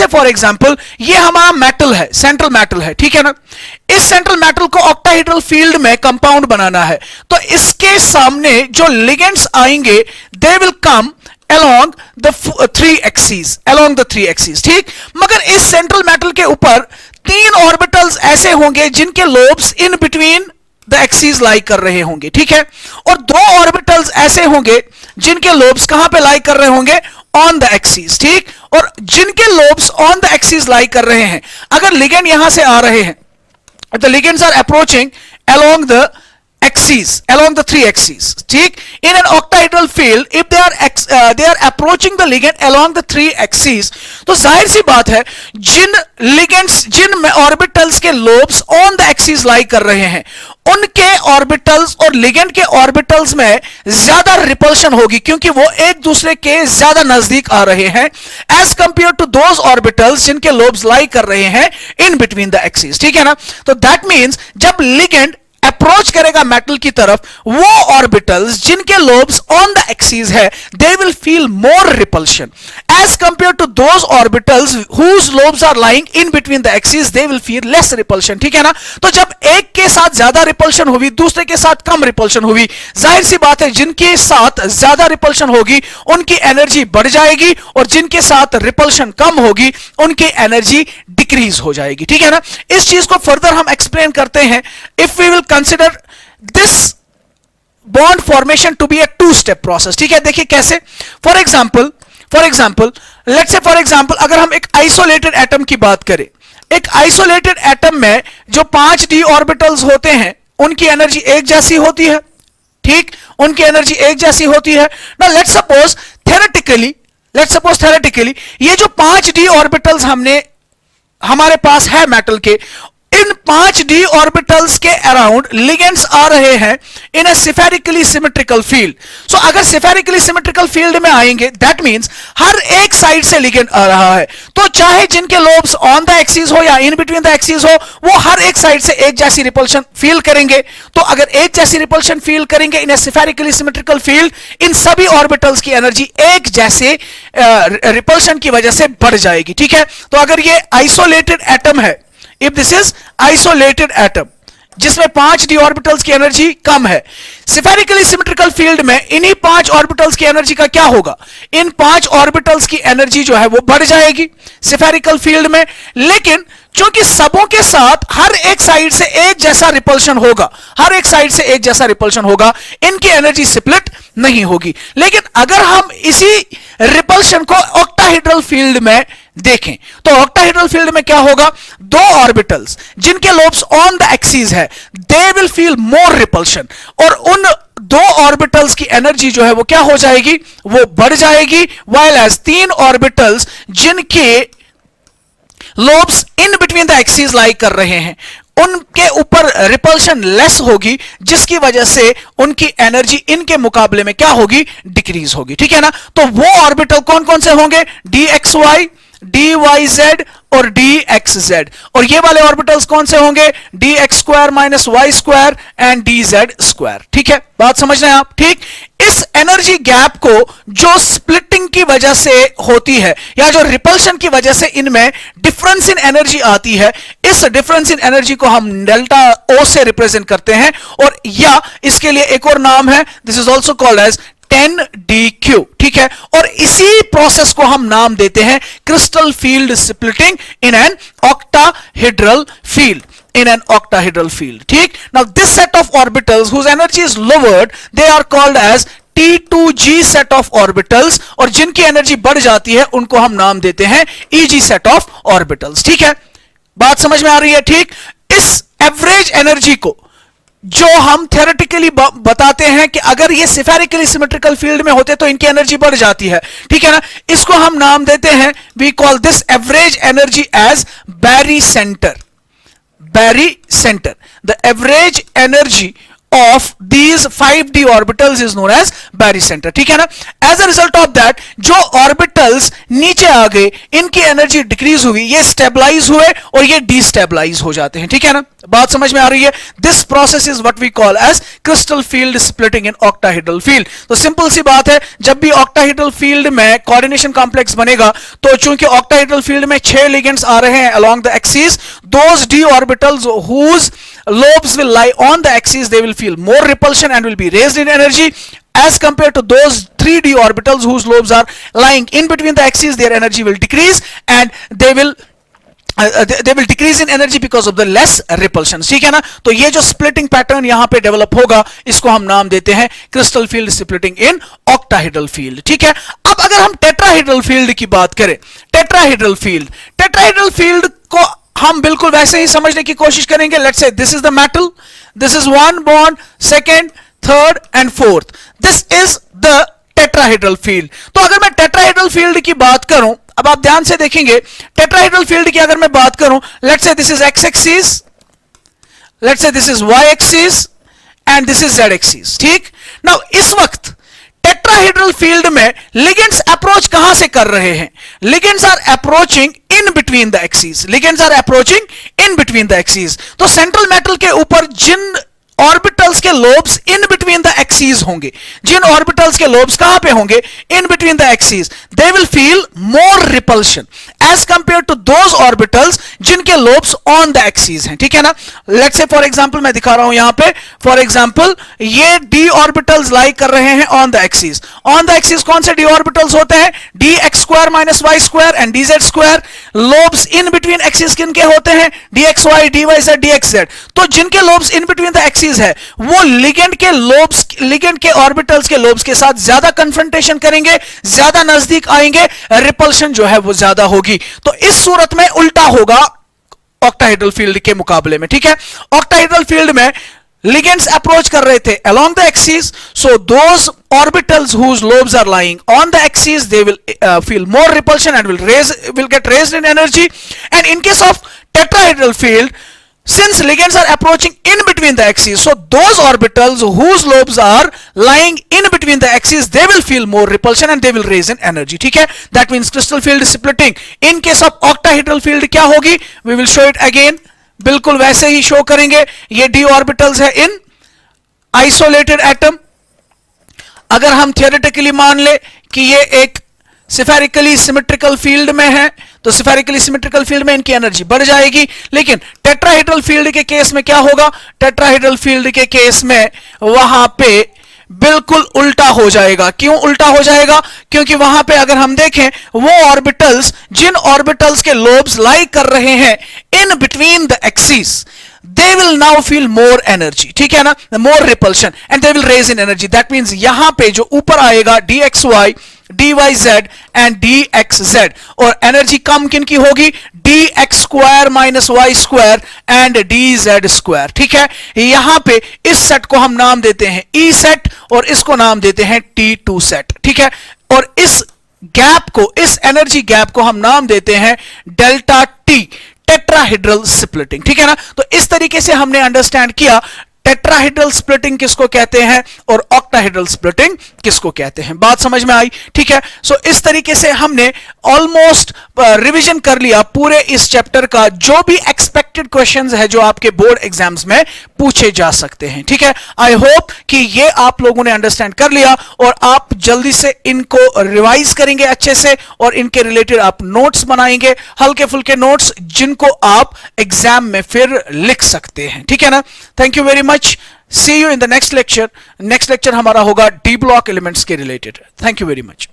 for example ये हमारा मेटल है, सेंट्रल मेटल है, ठीक है ना. इस सेंट्रल मेटल को ऑक्टाहेड्रल फील्ड में कंपाउंड बनाना है, तो इसके सामने जो लिगेंड्स आएंगे they will come along the 3 axes, ठीक. मगर इस सेंट्रल मेटल के ऊपर 3 ऑर्बिटल्स ऐसे होंगे जिनके lobes in between the axis लाई कर रहे होंगे, ठीक है. और 2 ऑर्बिटल्स ऐसे होंगे जिनके लोब्स कहां पे लाई कर रहे होंगे, ऑन द एक्सिस, ठीक. और जिनके लोब्स ऑन द एक्सिस लाई कर रहे हैं, अगर लिगेंड यहां से आ रहे हैं, the ligands are approaching along the axes, along the three axes, ठीक. In an octahedral field, if they are approaching the ligand along the three axes, तो जाहिर सी बात है जिन ligands, जिन orbitals के lobes on the axis lie कर रहे हैं, उनके ऑर्बिटल्स और लिगेंड के ऑर्बिटल्स में ज्यादा रिपल्शन होगी, क्योंकि वो एक दूसरे के ज्यादा नजदीक आ रहे हैं as compared to those orbitals जिनके लोब्स लाई कर रहे हैं इन बिटवीन द एक्सिस, ठीक है ना. तो दैट मींस जब लिगेंड अप्रोच करेगा मेटल की तरफ, वो ऑर्बिटल्स जिनके लोब्स ऑन द एक्सिस है, they will feel more repulsion as compared to those orbitals whose lobes are lying in between the axis, they will feel less repulsion, ठीक है ना. तो जब एक के साथ ज्यादा रिपल्शन हुई, दूसरे के साथ कम रिपल्शन हुई, जाहिर सी बात है जिनके साथ ज्यादा रिपल्शन होगी उनकी एनर्जी बढ़ जाएगी, और जिनके साथ रिपल्शन कम होगी उनकी एनर्जी डिक्रीज हो जाएगी, ठीक है ना. इस चीज को फर्दर हम एक्सप्लेन करते हैं. If we will consider this bond formation to be a two step process, ठीक है. देखिए कैसे. For example let's say for example अगर हम एक आइसोलेटेड एटम की बात करें, एक आइसोलेटेड एटम में जो 5d ऑर्बिटल्स होते हैं उनकी एनर्जी एक जैसी होती है, ठीक. उनकी एनर्जी एक जैसी होती है. नाउ लेट्स सपोज थ्योरेटिकली ये जो 5d ऑर्बिटल्स हमारे पास है मेटल के, इन 5d ऑर्बिटल्स के अराउंड लिगेंड्स आ रहे हैं इन अ स्फेरिकली सिमेट्रिकल फील्ड. सो अगर स्फेरिकली सिमेट्रिकल फील्ड में आएंगे, दैट मींस हर एक साइड से लिगेंड आ रहा है. तो चाहे जिनके लोब्स ऑन द एक्सिस हो या इन बिटवीन द एक्सिस हो, वो हर एक साइड से एक जैसी रिपल्शन फील करेंगे. तो अगर एक जैसी रिपल्शन फील करेंगे इन अ स्फेरिकली सिमेट्रिकल फील्ड, इन सभी ऑर्बिटल्स की एनर्जी एक जैसे रिपल्शन की वजह से बढ़ जाएगी, ठीक है. तो अगर ये आइसोलेटेड एटम है, if this is isolated atom जिसमें 5d ऑर्बिटल्स की एनर्जी कम है, स्फेरिकली सिमेट्रिकल फील्ड में इन्हीं 5 ऑर्बिटल्स की एनर्जी का क्या होगा, इन 5 ऑर्बिटल्स की एनर्जी जो है वो बढ़ जाएगी स्फेरिकल फील्ड में. लेकिन क्योंकि सबों के साथ हर एक साइड से एक जैसा रिपल्शन होगा, इनकी एनर्जी स्प्लिट नहीं होगी. लेकिन अगर हम इसी रिपल्शन को ऑक्टाहेड्रल फील्ड में देखें, तो ऑक्टाहेड्रल फील्ड में क्या होगा, दो ऑर्बिटल्स जिनके लोब्स ऑन द एक्सिस है, they will feel more repulsion, और उन दो ऑर्बिटल्स की एनर्जी जो है वो क्या हो जाएगी, वो बढ़ जाएगी. व्हाइल एज 3 ऑर्बिटल्स जिनके lobes in between the axis लाई कर रहे हैं, उनके ऊपर रिपल्शन लेस होगी, जिसकी वजह से उनकी एनर्जी इनके मुकाबले में क्या होगी, डिक्रीज होगी, ठीक है ना. तो वो ऑर्बिटल कौन कौन से होंगे, dxy, dyz और dxz, और ये वाले ऑर्बिटल्स कौन से होंगे, dx square minus y square and dz square, ठीक है. बात समझ रहे हैं आप, ठीक. इस एनर्जी गैप को जो स्प्लिटिंग की वजह से होती है या जो रिपल्शन की वजह से इनमें डिफरेंस इन एनर्जी आती है, इस डिफरेंस इन एनर्जी को हम डेल्टा ओ से रिप्रेजेंट करते हैं, और या इसके लिए एक और नाम है, this is also called as 10dq, ठीक है. और इसी प्रोसेस को हम नाम देते हैं crystal field splitting in an octahedral field. ठीक. Now this set of orbitals whose energy is lowered, they are called as T2g set of orbitals, और जिनकी एनर्जी बढ़ जाती है उनको हम नाम देते हैं EG set of orbitals, ठीक है. बात समझ में आ रही है, ठीक. इस एवरेज एनर्जी को जो हम थ्योरेटिकली बताते हैं कि अगर ये स्फेरिकली सिमेट्रिकल फील्ड में होते तो इनकी एनर्जी बढ़ जाती है, ठीक है ना. इसको हम नाम देते हैं, we call this average energy as barycentre. The average energy of these 5d orbitals is known as barycenter, ठीक है ना. As a result of that, जो ऑर्बिटल्स नीचे आ गए, इनकी एनर्जी डिक्रीज हुई, ये स्टेबलाइज हुए और ये डिस्टेबलाइज हो जाते हैं, ठीक है ना. बात समझ में आ रही है. This process is what we call as crystal field splitting in octahedral field. तो सिंपल सी बात है, जब भी ऑक्टाहेड्रल फील्ड में कोऑर्डिनेशन कॉम्प्लेक्स बनेगा, तो चूंकि ऑक्टाहेड्रल फील्ड में 6 लिगेंड्स आ रहे हैं along the axis, those d orbitals whose lobes will lie on the axis, they will feel more repulsion and will be raised in energy, as compared to those 3d orbitals whose lobes are lying in between the axes, their energy will decrease and they will decrease in energy because of the less repulsion, ठीक है ना. तो ये जो splitting pattern यहां पे develop होगा, इसको हम नाम देते हैं crystal field splitting in octahedral field, ठीक है. अब अगर हम टेट्राहेड्रल फील्ड की बात करें, टेट्राहेड्रल फील्ड को हम बिल्कुल वैसे ही समझने की कोशिश करेंगे. Let's say this is the metal, This is one bond, second, third and fourth. This is the tetrahedral field. तो अगर मैं tetrahedral field की बात करूं, अब आप ध्यान से देखेंगे tetrahedral field की अगर मैं बात करूं, let's say this is x axis, let's say this is y axis and this is z axis. ठीक. Now इस वक्त टेट्राहेड्रल फील्ड में लिगेंड्स अप्रोच कहां से कर रहे हैं? Ligands are approaching in between the axis. Ligands are approaching in between the axis. तो सेंट्रल मेटल के ऊपर जिन ऑर्बिटल्स के lobes in between the axis होंगे, जिन ऑर्बिटल्स के लोब्स कहां पे होंगे? In between the axis, they will feel more repulsion as compared to those orbitals जिनके लोब्स ऑन द एक्सिस हैं. ठीक है ना. लेट्स से फॉर एग्जांपल मैं दिखा रहा हूं यहां पे, फॉर एग्जांपल ये डी ऑर्बिटल्स लाई कर रहे हैं on the axis. On the axis कौन से डी ऑर्बिटल्स होते हैं? D x square minus y square and d z square. Lobes in between axis किनके होते हैं? D x y, d y z, d x z. तो जिनके lobes in between the axis है वो लिगेंड के लोब्स, लिगेंड के ऑर्बिटल्स के लोब्स के साथ ज्यादा कन्फ्रंटेशन करेंगे, ज्यादा नजदीक आएंगे, रिपल्शन जो है वो ज्यादा होगी. तो इस सूरत में उल्टा होगा ऑक्टाहेड्रल फील्ड के मुकाबले में. ठीक है. ऑक्टाहेड्रल फील्ड में ligands approach कर रहे थे along the axis, so those orbitals whose lobes are lying on the axis, they will feel more repulsion and will get raised in energy. And in case of tetrahedral field, since ligands are approaching in between the axes, so those orbitals whose lobes are lying in between the axes, they will feel more repulsion and they will raise in energy. ठीक है. That means crystal field is splitting. In case of octahedral field क्या होगी? We will show it again. बिल्कुल वैसे ही show करेंगे. ये d orbitals है इन isolated atom. अगर हम थियोरेटिकली मान ले कि ये एक स्फेरिकली सिमेट्रिकल फील्ड में है, तो स्फेरिकली सिमेट्रिकल फील्ड में इनकी एनर्जी बढ़ जाएगी. लेकिन टेट्राहेड्रल फील्ड के केस में क्या होगा? टेट्राहेड्रल फील्ड के केस में वहां पे बिल्कुल उल्टा हो जाएगा. क्यों उल्टा हो जाएगा? क्योंकि वहां पे अगर हम देखें वो ऑर्बिटल्स, जिन ऑर्बिटल्स के लोब्स लाई कर रहे हैं in between the axis, they will now feel more energy. ठीक है ना. more repulsion and they will raise in energy. that means यहां पे जो ऊपर आएगा dxy, dyz and dxz, और एनर्जी कम किन की होगी? dx square minus y square and dz square. ठीक है. यहां पे इस सेट को हम नाम देते हैं E सेट और इसको नाम देते हैं T2 सेट. ठीक है. और इस गैप को, इस एनर्जी गैप को हम नाम देते हैं डेल्टा T, टेट्राहेड्रल स्प्लिटिंग. ठीक है ना. तो इस तरीके से हमने अंडरस्टैंड किया टेट्राहेड्रल स्प्लिटिंग किसको कहते हैं और ऑक्टाहेड्रल स्प्लिटिंग किसको कहते हैं. बात समझ में आई? ठीक है. सो इस तरीके से हमने ऑलमोस्ट रिवीजन कर लिया पूरे इस चैप्टर का, जो भी एक्सपेक्टेड क्वेश्चंस है जो आपके बोर्ड एग्जाम्स में पूछे जा सकते हैं. ठीक है. आई होप कि ये आप लोगों ने अंडरस्टैंड कर लिया और आप जल्दी से इनको रिवाइज करेंगे अच्छे से और इनके रिलेटेड आप नोट्स बनाएंगे, हल्के फुल्के नोट्स जिनको आप एग्जाम में फिर लिख सकते हैं. ठीक है ना. Thank you very much. See you in the next lecture. Next lecture हमारा होगा D block elements के related. Thank you very much.